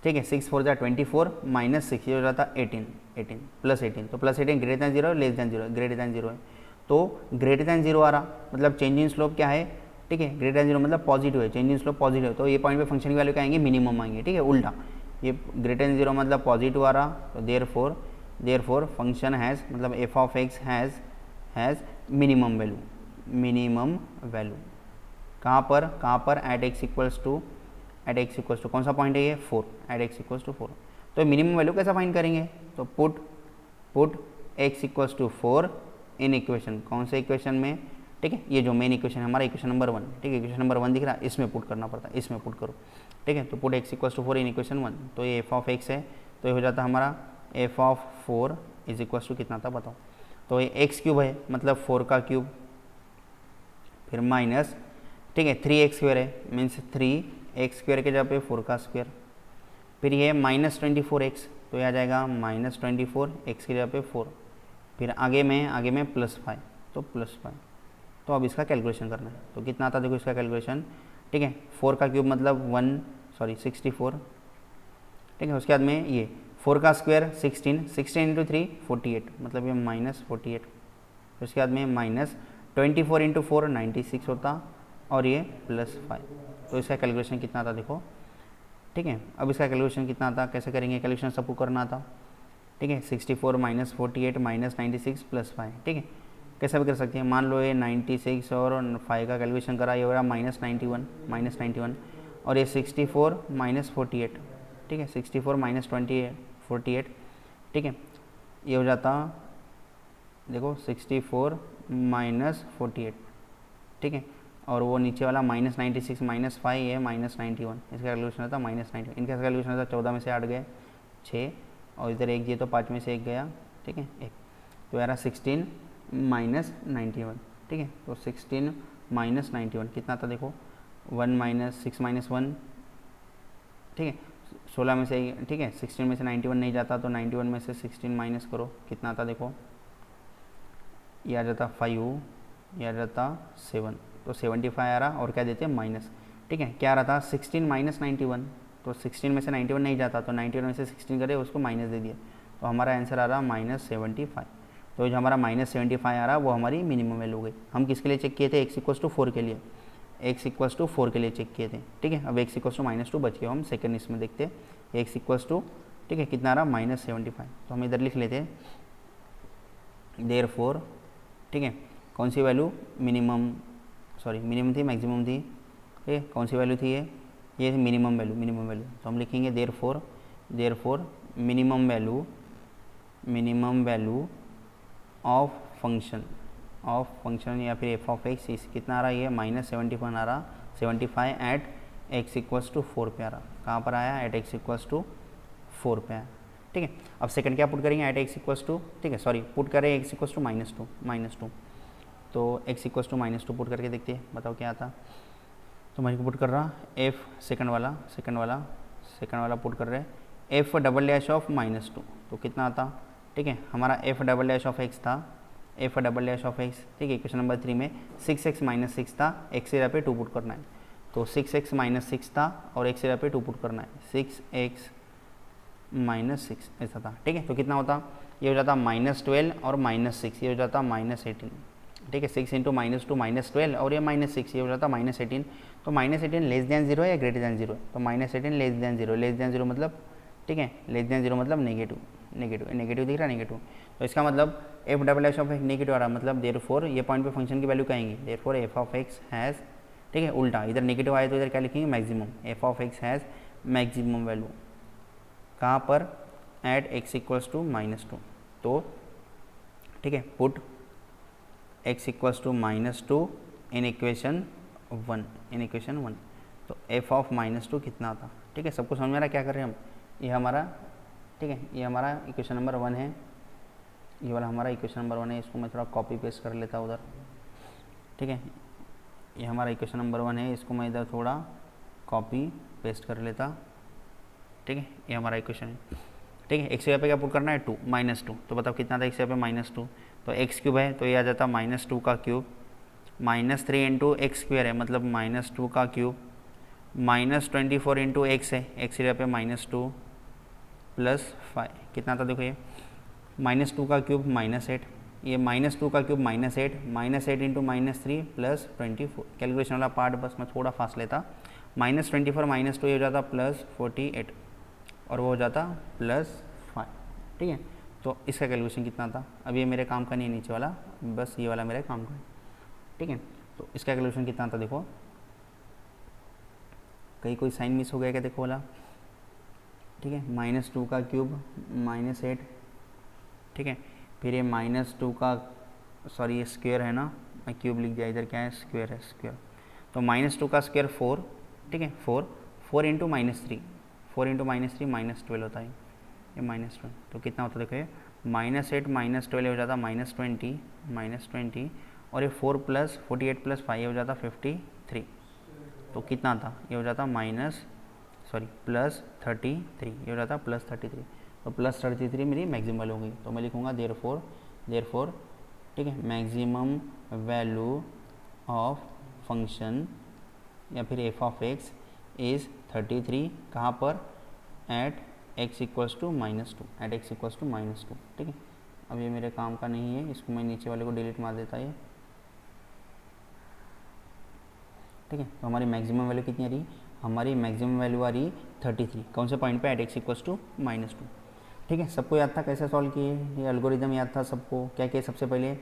ठीक है, 6 4 24 -6, ये हो जाता 18 प्लस 18, तो plus 18 greater than 0 less than 0, greater than 0 है, तो ग्रेटर दैन 0 आ रहा, मतलब चेंज इन स्लोप क्या है, ठीक है, ग्रेटर दैन 0 मतलब पॉजिटिव है, चेंज इन स्लोप पॉजिटिव है, तो ये पॉइंट पे फंक्शन की वैल्यू क्या आएंगे, मिनिमम आएंगे, ठीक है, उल्टा, ये ग्रेटर दैन 0 मतलब पॉजिटिव आ रहा, तो देयरफॉर फंक्शन हैज़, मतलब f(x) हैज़ मिनिमम वैल्यू, कहाँ पर एट x इक्वल्स टू कौन सा पॉइंट है ये, 4, एट x इक्वल्स टू 4, तो मिनिमम वैल्यू कैसा फाइंड करेंगे, तो put x equals to 4 in equation, कौन से इक्वेशन में, ठीक है, ये जो मेन इक्वेशन है हमारा इक्वेशन नंबर 1, ठीक है, इक्वेशन नंबर 1 दिख रहा है, इसमें पुट करना पड़ता है, इसमें पुट करो, ठीक है, तो put x equals to 4 in equation 1, तो ये f(x) है, तो ये हो जाता हमारा f(4) इज इक्वल्स टू कितना था बताओ, तो ये x³ है, मतलब 4 का क्यूब, फिर माइनस, ठीक है, 3x² है, मीन्स 3x² के जगह पे 4 का स्क्वायर, फिर ये -24x, तो यह आ जाएगा -24 x की जगह पे 4, फिर आगे में +5, तो +5। तो अब इसका कैलकुलेशन करना है, तो कितना आता देखो इसका कैलकुलेशन, ठीक है। 4 का क्यूब मतलब 64, ठीक है। उसके बाद में ये 4 का स्क्वायर 16, 16 इंटू 3 48, मतलब ये -48। फिर उसके बाद में -24 इंटू 4 96 होता, और ये +5। तो इसका कैलकुलेशन कितना आता देखो, ठीक है। अब इसका कैलकुलेशन कितना आता, कैसे करेंगे कैलकुलेशन, सबको करना था, ठीक है। 64 -48 -96 +5, ठीक है। कैसा भी कर सकते हैं, मान लो ये 96 और 5 का कैलकुलेशन करा, ये हो रहा -91, और ये 64 -48, ठीक है। 64 -48, ठीक है। ये हो जाता देखो 64 -48, ठीक है। और वो नीचे वाला -96 -5 है -91, इसका कैलकुलेशन होता -91। इनका कैलकुलेशन होता 14 में से 8 गए 6, और इधर 1 दिए तो 5 में से 1 गया, ठीक है 1। तो यार 16 -91, ठीक है। तो 16 -91 कितना था देखो, 6 -1, ठीक है। 16 में से, ठीक है, 16 में से 91 नहीं जाता, तो 91 में से 16 माइनस करो, कितना आता देखो, ये आ जाता 5, ये आ जाता 7, तो 75 आ रहा, और क्या देते हैं माइनस, ठीक है। क्या आ रहा था 16 -91, तो 16 में से 91 नहीं जाता, तो 91 में से 16 करे उसको माइनस दे दिया, तो हमारा आंसर आ रहा -75। तो जो हमारा -75 आ रहा वो हमारी मिनिमम वैल्यू हो गई। हम किसके लिए चेक किए थे, x=4 के लिए, x=4 के लिए चेक किए थे, ठीक है। अब x=-2 बच गया, हम सेकंड इसमें देखते हैं, x=, ठीक है, कितना आ रहा -75। तो हम इधर लिख लेते हैं देयरफॉर, ठीक है, कौन सी वैल्यू मिनिमम थी मैक्सिमम थी, ठीक है, कौन सी वैल्यू थी ये मिनिमम वैल्यू। तो हम लिखेंगे therefore minimum value of function या फिर f(x) कितना आ रहा है, ये -75 आ रहा, 75 एट x=4 पे आ रहा। कहाँ पर आया, एट x=4 पे आया, ठीक है। अब सेकंड क्या पुट करेंगे, एट x=, ठीक है, सॉरी पुट करें x=-2, तो x=-2 पुट करके देखते हैं, बताओ क्या आता। तो मैं पुट कर रहा f सेकंड वाला पुट कर रहे f'(-2), तो कितना आता, ठीक है। हमारा f'(x) था, f'(x), ठीक है। इक्वेशन नंबर 3 में 6x - 6 था, x की जगह पे 2 पुट करना है, तो 6x - 6 था और x की जगह पे 2 पुट करना है, 6x - 6 ऐसा था, ठीक है। तो कितना होता, ये हो जाता -12 और -6, ये हो जाता -18, ठीक है। 6 इंटू -2 -12 और ये -6, ये हो जाता -18। तो -18 लेस दैन 0 है या ग्रेटर दैन 0 है, तो -18 लेस दैन 0 मतलब, ठीक है, लेस दैन 0 मतलब नेगेटिव दिख रहा है, नेगेटिव। तो इसका मतलब f'(x) नेगेटिव आ रहा, मतलब देयरफॉर ये पॉइंट पे फंक्शन की वैल्यू क्या आएंगी, देयरफॉर f(x) हैज़, ठीक है, उल्टा इधर नेगेटिव आए तो इधर क्या लिखेंगे, maximum, f(x) has maximum value कहाँ पर, एट x=-2, तो ठीक है, पुट x=-2 इन इक्वेशन 1, तो f(-2) कितना था, ठीक है। सबको समझ में आ रहा क्या कर रहे हैं हम, ये हमारा, ठीक है, ये हमारा इक्वेशन नंबर 1 है, ये वाला हमारा इक्वेशन नंबर 1 है, इसको मैं थोड़ा कॉपी पेस्ट कर लेता उधर, ठीक है। ये हमारा इक्वेशन नंबर 1 है, इसको मैं इधर थोड़ा कॉपी पेस्ट कर लेता, ठीक है। ये हमारा इक्वेशन है, ठीक है। x की जगह पे क्या पुट करना है, -2, तो बताओ कितना था x की जगह पे -2, तो x³ है, तो ये आ जाता -2 का क्यूब, -3 इंटू x² है, मतलब -2 का क्यूब, -24 इंटू x है, x की जगह पे -2 +5, कितना था देखो, ये -2 का क्यूब -8, ये -2 का क्यूब -8 इंटू -3 +24, कैलकुलेशन वाला पार्ट बस मैं थोड़ा फास्ट लेता, -24 -2 ये हो जाता +48, और वो हो जाता +5, ठीक है। तो इसका कैलकुलेशन कितना था, अब ये मेरे काम का नहीं है नीचे वाला, बस ये वाला मेरे काम का है, ठीक है। तो इसका कैलकुलेशन कितना था देखो, कहीं कोई साइन मिस हो गया क्या देखो वाला, ठीक है। -2 का क्यूब -8, ठीक है। फिर ये -2 का, सॉरी ये स्क्वायर है ना, मैं क्यूब लिख दिया, इधर क्या है, स्क्वायर है, स्क्वायर, तो -2 का स्क्वायर 4, ठीक है, 4 इंटू -3 -12 होता है, ये -12, तो कितना होता है देखो, ये -8 -12 हो जाता -20, और ये 4 + 48 + 5 ये हो जाता 53, तो कितना था, ये हो जाता +33, ये हो जाता +33, तो +33 मेरी मैक्सिमम वैल्यू हो गई। तो मैं लिखूँगा देयरफॉर देयरफॉर, ठीक है, मैक्सिमम वैल्यू ऑफ फंक्शन या फिर एफ ऑफ एक्स इज़ 33 कहाँ पर, at x equals to -2, at x equals to -2, ठीक है। अब ये मेरे काम का नहीं है, इसको मैं नीचे वाले को डिलीट मार देता है, ठीक है। तो हमारी मैक्सिमम वैल्यू कितनी आ रही, हमारी मैक्सिमम वैल्यू आ रही 33, कौन से पॉइंट पे, एट एक्स इक्वल्स टू -2, ठीक है। सबको याद था कैसे सॉल्व किए, ये एल्गोरिदम याद था सबको। क्या किया, सबसे पहले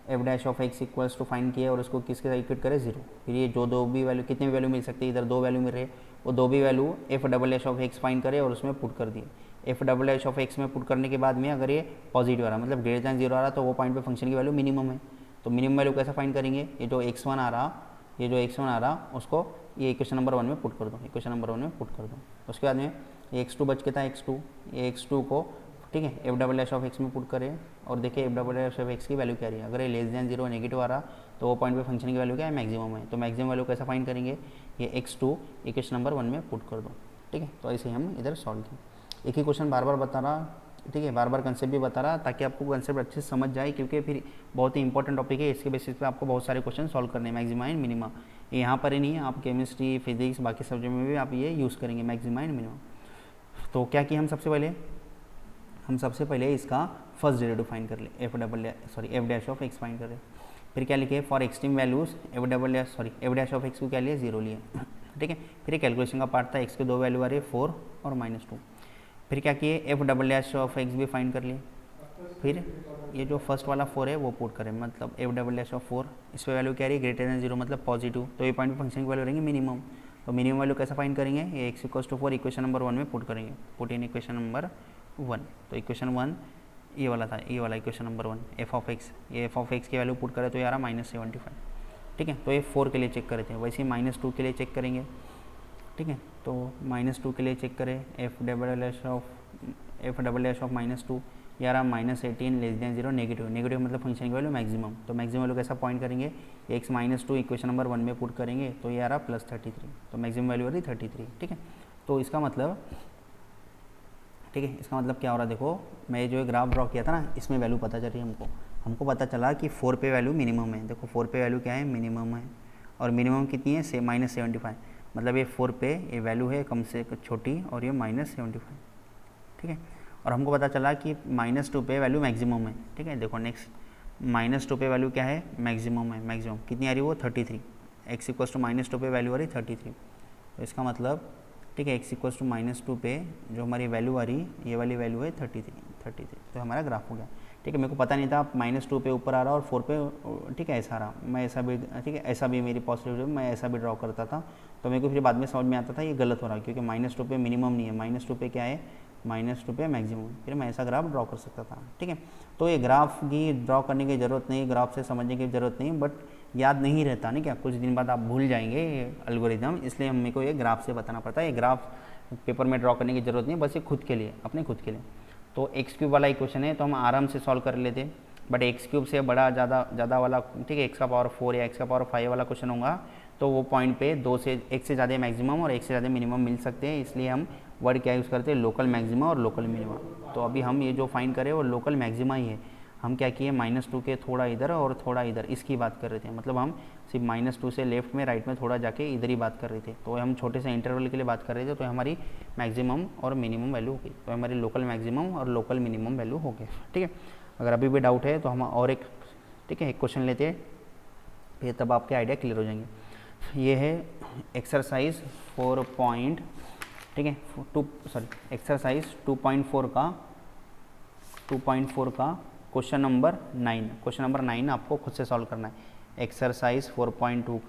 f dash of x equals to find किया और उसको किसके साथ इक्वेट करे, 0। फिर ये जो दो भी वैल्यू, कितने भी वैल्यू मिल सकती है, इधर 2 वैल्यू मिल रहे, वो 2 भी value F double dash of x find करे और उसमें पुट कर दिए। F double dash of x में पुट करने के बाद में अगर ये पॉजिटिव आ रहा, मतलब ग्रेटर दैन 0 आ रहा, तो वो पॉइंट पे फंक्शन की वैल्यू मिनिमम है। तो मिनिमम वैल्यू कैसे फाइंड करेंगे, ये जो x1 आ रहा, ये जो x1 आ रहा उसको ये इक्वेशन नंबर 1 में पुट कर दो, इक्वेशन नंबर 1 में पुट कर दो। उसके बाद में ये x2 बच के था, x2, ये x2 को, ठीक है, F double dash of x में पुट करें और देखिए F double dash of x की वैल्यू क्या रही है। अगर ये लेस दैन 0 नेगेटिव आ रहा तो वो पॉइंट पे फंक्शन की वैल्यू क्या है, मैक्सिमम है। तो मैक्सिमम वैल्यू कैसे फाइंड करेंगे, ये x2 इक्वेशन नंबर 1 में पुट कर दो, ठीक है। तो ऐसे ही हम इधर सॉल्व किए। एक ही क्वेश्चन बार बार बता रहा, ठीक है, बार बार कंसेप्ट भी बता रहा ताकि आपको कंसेप्ट अच्छे से समझ जाए, क्योंकि फिर बहुत ही इंपॉर्टेंट टॉपिक है, इसके बेसिस पे आपको बहुत सारे क्वेश्चन सॉल्व करने हैं। मैक्सिमा एंड मिनिमा ये यहाँ पर ही नहीं है, आप केमिस्ट्री, फिजिक्स, बाकी सब्जेक्ट में भी आप ये यूज़ करेंगे, मैक्सिमा एंड मिनिमा। तो क्या किया हम सबसे पहले इसका फर्स्ट डेरिवेटिव फाइंड कर ले, F dash of x find कर ले। फिर क्या लिखे, for extreme values F dash of x को क्या लिए, 0 लिए, ठीक है। फिर कैलकुलेशन का पार्ट था, एक्स के 2 वैल्यू आ रही है 4 और -2। फिर क्या किए, F double dash of x भी फाइंड कर लिए। फिर ये जो फर्स्ट वाला 4 है वो पुट करें, मतलब एफ डबल डैश ऑफ 4, इस पर वैल्यू क्या रही है, ग्रेटर दैन 0 मतलब पॉजिटिव, तो ये पॉइंट पे फंक्शन की वैल्यू रहेंगे मिनिमम। तो मिनिमम वैल्यू कैसे फाइंड करेंगे, ये x equals to 4 equation number 1 में पुट करेंगे, पुट इन इक्वेशन नंबर 1। तो इक्वेशन 1 ये वाला था, ये वाला equation number 1 F of x, ये एफ ऑफ एक्स की वैल्यू पुट करें तो यार -75, ठीक है। तो ये 4 के लिए चेक करे थे, वैसे ही -2 के लिए चेक करेंगे, ठीक है। तो -2 के लिए चेक करें, एफ डबल डैश ऑफ -2 यार -18 लेस दैन 0 नेगेटिव मतलब फंक्शन की वैल्यू मैक्सिमम। तो मैक्सिमम वैल्यू कैसा पॉइंट करेंगे, x -2 इक्वेशन नंबर 1 में पुट करेंगे तो ये आ रहा +33, तो मैक्सिमम वैल्यू आ रही 33, ठीक है। तो इसका मतलब, ठीक है, इसका मतलब क्या हो रहा है, देखो मैं जो ग्राफ ड्रॉ किया था ना, इसमें वैल्यू पता चल रही है हमको पता चला कि 4 पे वैल्यू मिनिमम है। देखो 4 पे वैल्यू क्या है, मिनिमम है, और मिनिमम कितनी है, -75, मतलब ये 4 पे ये वैल्यू है कम से छोटी और ये -75, ठीक है। और हमको पता चला कि -2 पे वैल्यू मैक्सिमम है, ठीक है। देखो नेक्स्ट -2 पे वैल्यू क्या है, मैक्सिमम है, मैक्सिमम कितनी आ रही है वो 33, एक्स इक्वल्स टू -2 पे वैल्यू आ रही 33। तो इसका मतलब, ठीक है, एक्स इक्वल्स टू -2 पे जो हमारी वैल्यू आ रही, ये वाली वैल्यू है 33, तो हमारा ग्राफ हो गया, ठीक है। मेरे को पता नहीं था -2 पे ऊपर आ रहा और 4 पे, ठीक है, ऐसा आ रहा, मैं ऐसा भी, ठीक है, ऐसा भी मेरी पॉसिबिलिटी, मैं ऐसा भी ड्रॉ करता था, तो मेरे को फिर बाद में समझ में आता था ये गलत हो रहा, क्योंकि -2 पे मिनिमम नहीं है, -2 पे क्या है, -2 पे मैक्सिमम, फिर मैं ऐसा ग्राफ ड्रॉ कर सकता था, ठीक है। तो ये ग्राफ की ड्रॉ करने की ज़रूरत नहीं, ग्राफ से समझने की ज़रूरत नहीं, बट याद नहीं रहता नहीं क्या, कुछ दिन बाद आप भूल जाएंगे ये एल्गोरिदम, इसलिए मेरे को ये ग्राफ से बताना पड़ता है। ये ग्राफ पेपर में ड्रॉ करने की ज़रूरत नहीं, बस ये खुद के लिए, अपने खुद के लिए। तो x³ वाला इक्वेशन है तो हम आराम से सॉल्व कर लेते, बट x³ से बड़ा ज़्यादा वाला, ठीक है, x का पावर 4 या x का पावर 5 वाला क्वेश्चन होगा तो वो पॉइंट पे 2 से 1 से ज़्यादा मैक्सिमम और 1 से ज़्यादा मिनिमम मिल सकते हैं, इसलिए हम वर्ड क्या यूज़ करते हैं, लोकल मैक्सिमा और लोकल मिनिमा। तो अभी हम ये जो फाइंड करें वो लोकल मैक्सिमा ही है। हम क्या किए, -2 के थोड़ा इधर और थोड़ा इधर, इसकी बात कर रहे थे, मतलब हम सिर्फ -2 से लेफ्ट में राइट में थोड़ा जाके इधर ही बात कर रहे थे, तो हम छोटे से इंटरवल के लिए बात कर रहे थे, तो हमारी मैक्सिमम और मिनिमम वैल्यू हो गई, तो हमारी लोकल मैक्सिमम और लोकल मिनिमम वैल्यू हो गए, ठीक है। अगर अभी भी डाउट है तो हम और एक, ठीक है, एक क्वेश्चन लेते हैं, फिर तब आपके आइडिया क्लियर हो जाएंगे। ये है एक्सरसाइज 4 पॉइंट, ठीक है, एक्सरसाइज 2.4 का क्वेश्चन नंबर 9 आपको खुद से सॉल्व करना है। एक्सरसाइज 4.2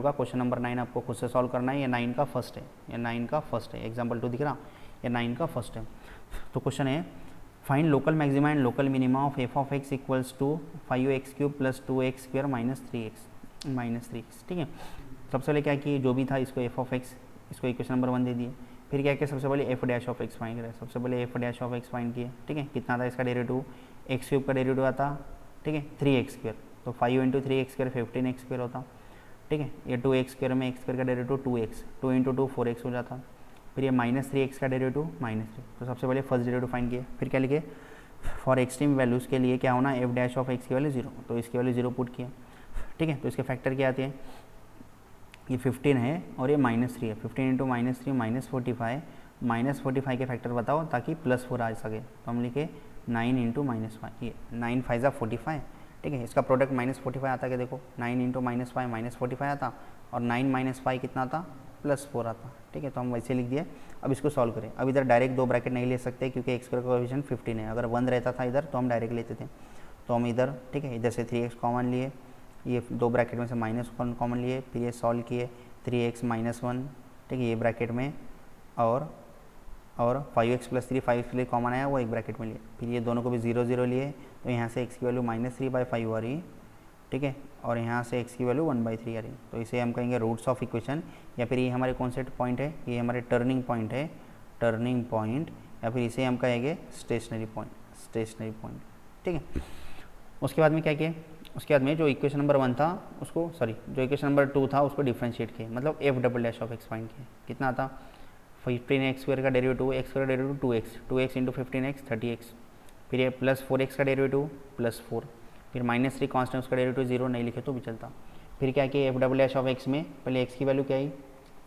का क्वेश्चन नंबर 9 आपको खुद से सॉल्व करना है। ये 9 का फर्स्ट है, एग्जाम्पल 2 दिख रहा, ये 9 का फर्स्ट है। तो क्वेश्चन है, find local maxima and local minima of f of x equals to 5x³ + 2x² - 3x, ठीक है। सबसे पहले क्या किए, जो भी था इसको एफ ऑफ एक्स, इसको इक्वेशन नंबर 1 दे दिए। फिर क्या किया, सबसे पहले f dash of x find करें, फाइंड किए, ठीक है। कितना था इसका डेरिवेटिव, x³ का डेरिवेटिव आता, ठीक है, 3x², तो 5 × 3x² 15x² होता, ठीक है। ये 2x² में x² का डेरिवेटिव 2x, 2 × 2 4x हो जाता। फिर ये -3x का डेरिवेटिव -3, तो सबसे पहले फर्स्ट डेरिवेटिव फाइंड किए। फिर क्या लिखे, फॉर एक्सट्रीम वैल्यूज़ के लिए क्या होना, एफ डैश ऑफ एक्स की वैल्यू 0, तो इसकी वैल्यू 0 पुट किया, ठीक है। तो इसके फैक्टर क्या आते हैं, ये 15 है और ये -3 है, 15 इंटू -3 -45, -45 के फैक्टर बताओ ताकि +4 आ सके, तो हम लिखे 9 इंटू -5, ये 9 5 ज़ा 45, ठीक है। इसका प्रोडक्ट -45 आता है, देखो 9 इंटू -5 -45 आता, और 9 - 5 कितना आता, +4 आता, ठीक है। तो हम वैसे लिख दिए। अब इसको सॉल्व करें। अब इधर डायरेक्ट 2 ब्रैकेट नहीं ले सकते क्योंकि एक्स का कोएफिशिएंट 15 है, अगर 1 रहता था इधर तो हम डायरेक्ट लेते थे, तो हम इधर, ठीक है, इधर से 3x कॉमन लिए, ये 2 ब्रैकेट में से -1 कॉमन लिए, फिर ये सॉल्व किए 3x - 1, ठीक है, ये ब्रैकेट में, और 5x + 3 5 के लिए कॉमन आया, वो एक ब्रैकेट में लिए, फिर ये दोनों को भी 0 0 लिए, तो यहाँ से x की वैल्यू -3/5 आ रही, ठीक है, और यहाँ से x की वैल्यू 1/3 आ रही। तो इसे हम कहेंगे रूट्स ऑफ इक्वेशन, या फिर ये हमारे कौन से पॉइंट है, ये हमारे टर्निंग पॉइंट है, टर्निंग पॉइंट, या फिर इसे हम कहेंगे स्टेशनरी पॉइंट, ठीक है। उसके बाद में क्या किया, उसके बाद में जो इक्वेशन नंबर 1 था उसको, सॉरी, जो इक्वेशन नंबर 2 था उसको डिफ्रेंशिएट किए, मतलब F double dash of x find किए, कितना आता, 15x² का डेरिवेटिव, x का derivative 2x into 15x 30x, फिर ये +4x का डेरिवेटिव +4, फिर -3 कांस्टेंट, उसका डेरिवेटिव 0 नहीं लिखे तो भी चलता। फिर क्या किया, F double dash of x में पहले x की वैल्यू क्या आई,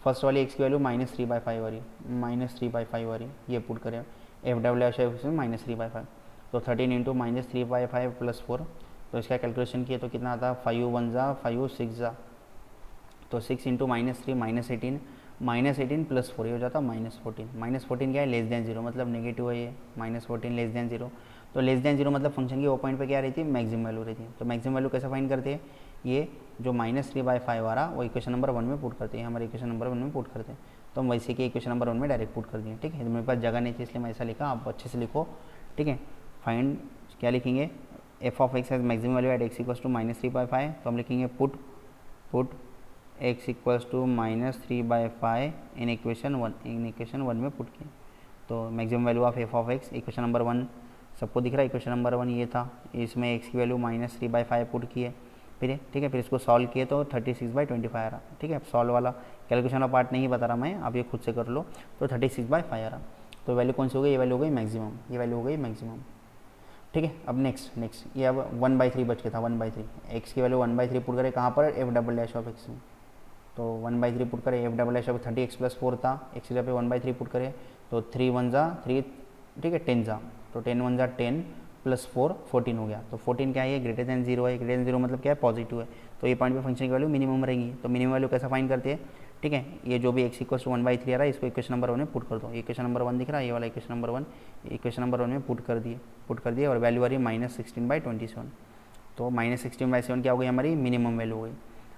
फर्स्ट वाली x की वैल्यू -3/5 आ रही, -3/5 आ रही, ये पुट करें F double dash of x में -3/5, तो 13 इंटू -3/5 +4, तो इसका कैलकुलेशन किए तो कितना आता, 5 1 ज़ा 5 6 ज़ा, तो 6 इंटू -3 -18, -18 +4 ये हो जाता -14, -14 क्या है, लेस देन 0, मतलब नेगेटिव है ये, -14 लेस देन 0, तो लेस देन 0 मतलब फंक्शन की वो पॉइंट पे क्या रहती है, मैक्सिमम वैल्यू रहती है। तो मैक्सिमम वैल्यू कैसे फाइंड करते हैं, ये जो -3/5 आ रहा वो इक्वेशन नंबर 1 में पुट करते हैं, हमारे इक्वेशन नंबर 1 में पुट करते हैं, तो हम वैसे कि इक्वेशन नंबर 1 में डायरेक्ट पुट कर दिए, ठीक है। मेरे पास जगह नहीं थी इसलिए मैं ऐसा लिखा, आप अच्छे से लिखो, ठीक है। फाइंड क्या लिखेंगे, f of x has maximum value at x = -3/5, तो हम लिखेंगे पुट x = -3/5 इन इक्वेशन 1 में पुट किए, तो maximum value of f of x, equation number 1 सबको दिख रहा है, इक्वेशन नंबर 1 ये था, इसमें x की वैल्यू -3/5 पुट किए, फिर ठीक है, फिर इसको सॉल्व किए तो 36/25 आ रहा, ठीक है। सॉल्व वाला कैलकुलेशन वाला पार्ट नहीं बता रहा मैं, आप ये खुद से कर लो, तो 36/5 आ रहा, तो वैल्यू कौन सी हो गई, ये वैल्यू हो गई मैक्सिमम, ये वैल्यू हो गई मैक्सिमम, ठीक है। अब नेक्स्ट ये अब 1/3 बच गया था, 1/3 एक्स की वैल्यू 1/3 पुट करें कहाँ पर, F double dash of x में, तो 1/3 पुट करें, F double dash of 30x + 4 था, एक्स की जगह पे 1/3 पुट करें, तो 3 1 ज़ा 3, ठीक है, 10 ज़ा, तो 10 1 ज़ा 10 +4 14 हो गया, तो 14 क्या है, ग्रेटर देन 0 है, ग्रेटर देन 0 मतलब क्या है, पॉजिटिव है, तो ये पॉइंट पे फंक्शन की वैल्यू मिनिमम रहेगी, तो मिनिमम वैल्यू कैसा फाइंड करते हैं, ठीक है। ये जो भी x = 1/3 आ रहा है इसको इक्वेशन नंबर 1 में पुट कर दो, इक्वेशन नंबर 1 दिख रहा है, ये वाला इक्वेशन नंबर 1, इक्वेशन नंबर 1 में पुट कर दिए और वैल्यू आ रही है -16/27, तो -16/7 क्या हो गई, हमारी मिनिमम वैल्यू हो गई,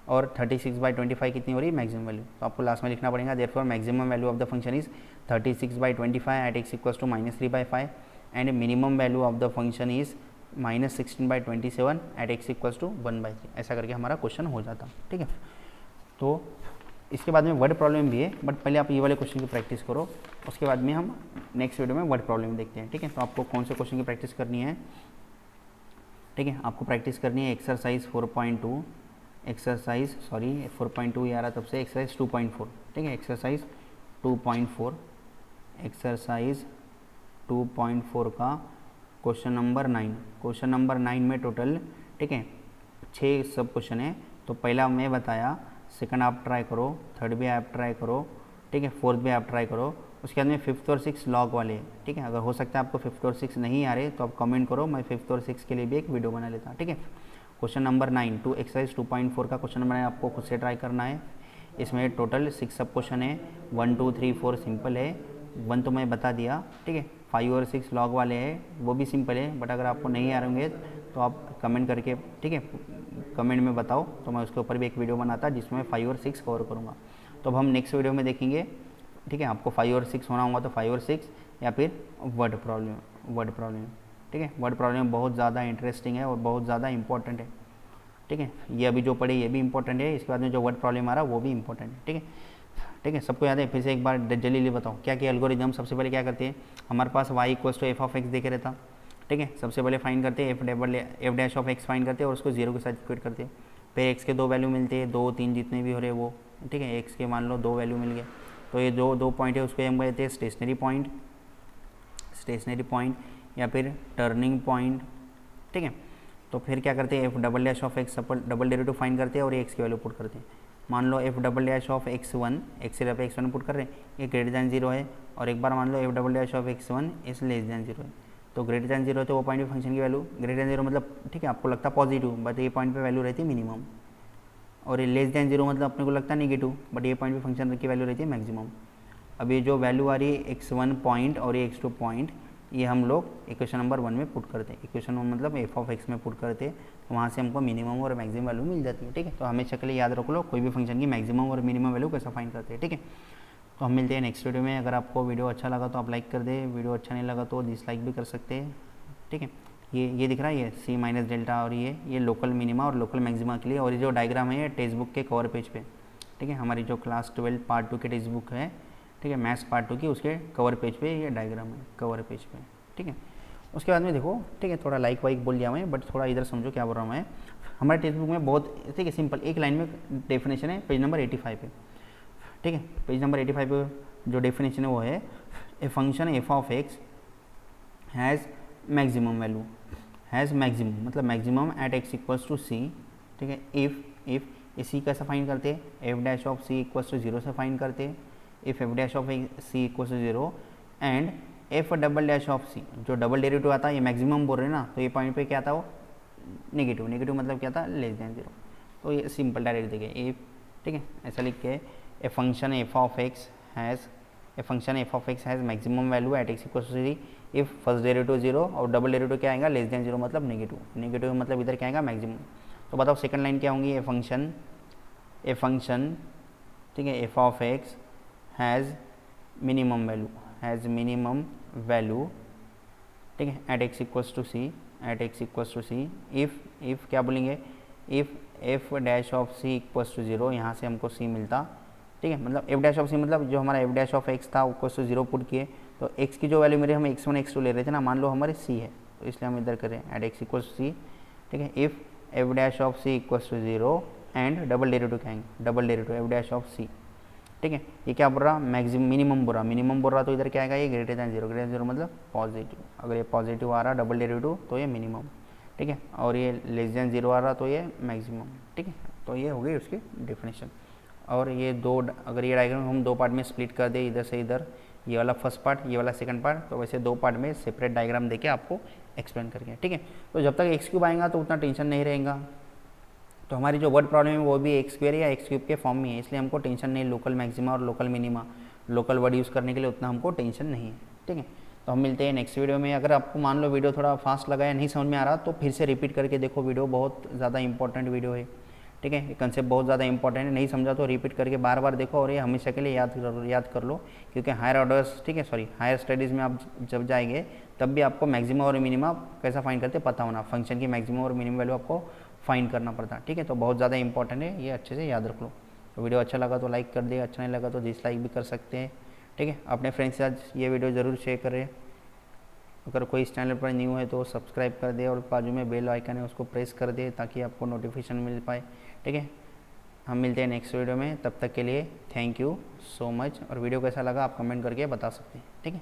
और 36/25 कितनी हो रही है, मैक्सिमम वैल्यू, तो आपको लास्ट में लिखना पड़ेगा, therefore maximum value of the function is 36/25 at x = -3/5 and minimum value of the function is -16/27 at x = 1/3, ऐसा करके हमारा क्वेश्चन हो जाता, ठीक है। तो इसके बाद में वर्ड प्रॉब्लम भी है, बट पहले आप ये वाले क्वेश्चन की प्रैक्टिस करो, उसके बाद में हम नेक्स्ट वीडियो में वर्ड प्रॉब्लम देखते हैं, ठीक है। तो आपको कौन से क्वेश्चन की प्रैक्टिस करनी है, ठीक है, आपको प्रैक्टिस करनी है एक्सरसाइज 4.2, एक्सरसाइज 4.2 ये आ रहा तब से एक्सरसाइज 2.4, ठीक है, एक्सरसाइज 2.4, एक्सरसाइज 2.4 का क्वेश्चन नंबर 9, क्वेश्चन नंबर 9 में टोटल, ठीक है, 6 सब क्वेश्चन है, तो पहला मैं बताया, सेकंड आप ट्राई करो, थर्ड भी आप ट्राई करो, ठीक है, फोर्थ भी आप ट्राई करो, उसके बाद में 5th और 6th लॉग वाले, ठीक है। अगर हो सकता है आपको 5th और 6th नहीं आ रहे तो आप कमेंट करो, मैं 5th और 6th के लिए भी एक वीडियो बना लेता, ठीक है। क्वेश्चन नंबर 9 एक्सरसाइज 2.4 का क्वेश्चन नंबर 9 आपको खुद से ट्राई करना है, इसमें टोटल 6 सब क्वेश्चन है, 1 2 3 4 सिंपल है, 1 तो मैं बता दिया, ठीक है, 5 और 6 लॉग वाले हैं वो भी सिंपल है, बट अगर आपको नहीं आ रहे होंगे तो आप कमेंट करके, ठीक है, कमेंट में बताओ, तो मैं उसके ऊपर भी एक वीडियो बनाता जिसमें 5 और 6 कवर करूँगा। तो अब हम नेक्स्ट वीडियो में देखेंगे, ठीक है, आपको 5 और 6 होना होगा तो 5 और 6 या फिर वर्ड प्रॉब्लम, ठीक है। वर्ड प्रॉब्लम बहुत ज़्यादा इंटरेस्टिंग है और बहुत ज़्यादा इंपॉर्टेंट है, ठीक है। ये अभी जो पढ़े ये भी इंपॉर्टेंट है, इसके बाद में जो वर्ड प्रॉब्लम आ रहा है वो भी इंपॉर्टेंट है, ठीक है, ठीक है। सबको याद है, फिर से एक बार जल्दी बताओ क्या क्या एल्गोरिदम। सबसे पहले क्या करते हैं, हमारे पास y = f ऑफ x देखे रहता, ठीक है, सबसे पहले फाइंड करते हैं F dash of x find करते हैं और उसको 0 के साथ इक्वेट करते हैं, फिर एक्स के 2 वैल्यू मिलते हैं, 2 3 जितने भी हो रहे वो, ठीक है, एक्स के मान लो 2 वैल्यू मिल गया, तो ये जो 2 पॉइंट है उसको हम कहते हैं स्टेशनरी पॉइंट, या फिर टर्निंग पॉइंट, ठीक है। तो फिर क्या करते हैं, F double dash of x double derivative find करते हैं और ये एक्स की वैल्यू पुट करते हैं। मान लो F double dash of x1, X की जगह x1 पुट कर रहे हैं, ये ग्रेटर दैन 0 है, और एक बार मान लो F double dash of x1 इस लेस दैन 0 है। तो ग्रेटर दैन 0 है तो वो पॉइंट पे फंक्शन की वैल्यू ग्रेटर दैन 0 मतलब ठीक है आपको लगता है पॉजिटिव, बट ये पॉइंट पे वैल्यू रहती है मिनिमम, और ये लेस दैन 0 मतलब अपने को लगता है नेगेटिव, बट ये पॉइंट पे फंक्शन की वैल्यू रहती है मैक्सिमम। अब ये जो वैल्यू आ रही है x1 पॉइंट और ये x2 पॉइंट, ये हम लोग इक्वेशन नंबर 1 में पुट करते हैं। इक्वेशन 1 मतलब एफ ऑफ एक्स में पुट करते हैं, तो वहाँ से हमको मिनिमम और मैक्सिमम वैल्यू मिल जाती है, ठीक है। तो हमेशा के लिए याद रख लो कोई भी फंक्शन की मैक्सिमम और मिनिमम वैल्यू कैसा फाइंड करते हैं, ठीक है। तो हम मिलते हैं नेक्स्ट वीडियो में। अगर आपको वीडियो अच्छा लगा तो आप लाइक कर दे, वीडियो अच्छा नहीं लगा तो डिसलाइक भी कर सकते हैं, ठीक है। ये दिख रहा है, ये सी माइनस डेल्टा, और ये लोकल मिनिमा और लोकल मैक्सिमा के लिए, और ये जो डायग्राम है ये टेक्स्ट बुक के कवर पेज पे, ठीक है। हमारी जो क्लास 12 पार्ट 2 के टेक्स्ट बुक है, ठीक है, मैथ्स पार्ट 2 की, उसके कवर पेज पे ये डायग्राम है, कवर पेज पे, ठीक है। उसके बाद में देखो, ठीक है, थोड़ा लाइक वाइक बोल दिया मैं, बट थोड़ा इधर समझो क्या बोल रहा हूँ मैं। हमारे टेक्स्ट बुक में बहुत, ठीक है, सिंपल एक लाइन में डेफिनेशन है, पेज नंबर 85 पे, ठीक है। पेज नंबर 85 पे जो डेफिनेशन है वो है, a function F of x has maximum value, has maximum मतलब maximum at x equals to C, ठीक है। इफ़ ये सी कैसे फाइंड करते हैं, F dash of C equals to 0 से फाइंड करते हैं, if F dash of C equals to 0 and F double dash of C, जो डबल डेरिवेटिव आता है ये मैक्सिमम बोल रहे हैं ना, तो ये पॉइंट पे क्या था वो नेगेटिव, नेगेटिव मतलब क्या था लेस देन 0। तो ये सिंपल डायरेक्ट देखिए इफ, ठीक है, ऐसा लिख के a function F of x has maximum value at x equals to c if first derivative 0 और डबल डेरिवेटिव क्या आएगा लेस देन 0 मतलब नेगेटिव, नेगेटिव मतलब इधर क्या आएगा मैक्सिमम। तो बताओ सेकंड लाइन क्या होंगी, ए फंक्शन, ठीक है, f of x has minimum value, ठीक है, at x equals to c if क्या बोलेंगे, if F dash of C equals to 0, यहाँ से हमको सी मिलता, ठीक है, मतलब एफ डैश ऑफ सी मतलब जो हमारा एफ डैश ऑफ एक्स था इक्वल्स टू 0 पुट किए, तो एक्स की जो वैल्यू मेरे हम x1 x2 ले रहे थे ना, मान लो हमारे सी है, तो इसलिए हम इधर करें at x equals to C, ठीक है। If F dash of C equals to 0 and double derivative क्या आएंगे, double derivative F dash of C, ठीक है। ये क्या बोल रहा, मैक्सिमम मिनिमम बोल रहा, तो इधर क्या आएगा, ये ग्रेटर दैन 0 मतलब पॉजिटिव, अगर ये पॉजिटिव आ रहा डबल डेरिवेटिव तो ये मिनिमम, ठीक है, और ये लेस दैन 0 आ रहा तो ये मैक्सिमम, ठीक है। तो ये हो गई उसकी डेफिनेशन। और ये दो, अगर ये डायग्राम हम दो पार्ट में स्प्लिट कर दे, इधर से इधर, ये वाला फर्स्ट पार्ट, ये वाला सेकंड पार्ट, तो वैसे दो पार्ट में सेपरेट डायग्राम देके आपको एक्सप्लेन करके, ठीक है। तो जब तक एक्स क्यूब आएगा तो उतना टेंशन नहीं रहेगा। तो हमारी जो वर्ड प्रॉब्लम है वो भी एक्स स्क्वायर या एक्स क्यूब के फॉर्म में है, इसलिए हमको टेंशन नहीं, लोकल मैक्सिमा और local minima, local word use करने के लिए उतना हमको टेंशन नहीं है, ठीक है। तो हम मिलते हैं नेक्स्ट वीडियो में। अगर आपको मान लो वीडियो थोड़ा फास्ट लगा या नहीं समझ में आ रहा तो फिर से रिपीट करके देखो, वीडियो बहुत ज़्यादा इंपॉर्टेंट वीडियो है, ठीक है। ये कंसेप्ट बहुत ज़्यादा इंपॉर्टेंट है, नहीं समझा तो रिपीट करके बार बार देखो, और ये हमेशा के लिए याद कर लो, क्योंकि हायर ऑर्डर्स, ठीक है, हायर स्टडीज़ में आप जब जाएंगे तब भी आपको मैक्सिमम और मिनिमा कैसा फाइंड करते पता होना, फंक्शन की मैक्सिमम और मिनिमम वैल्यू आपको फाइंड करना पड़ता, ठीक है। तो बहुत ज़्यादा इंपॉर्टेंट है, ये अच्छे से याद रख लो। तो वीडियो अच्छा लगा तो लाइक कर दे, अच्छा नहीं लगा तो डिसलाइक भी कर सकते हैं, ठीक है। अपने फ्रेंड्स के साथ ये वीडियो ज़रूर शेयर करें। अगर कोई इस चैनल पर न्यू है तो सब्सक्राइब कर दे, और बाजू में बेल आइकन है उसको प्रेस कर दे ताकि आपको नोटिफिकेशन मिल पाए, ठीक है। हम मिलते हैं नेक्स्ट वीडियो में, तब तक के लिए थैंक यू सो मच। और वीडियो कैसा लगा आप कमेंट करके बता सकते हैं, ठीक है।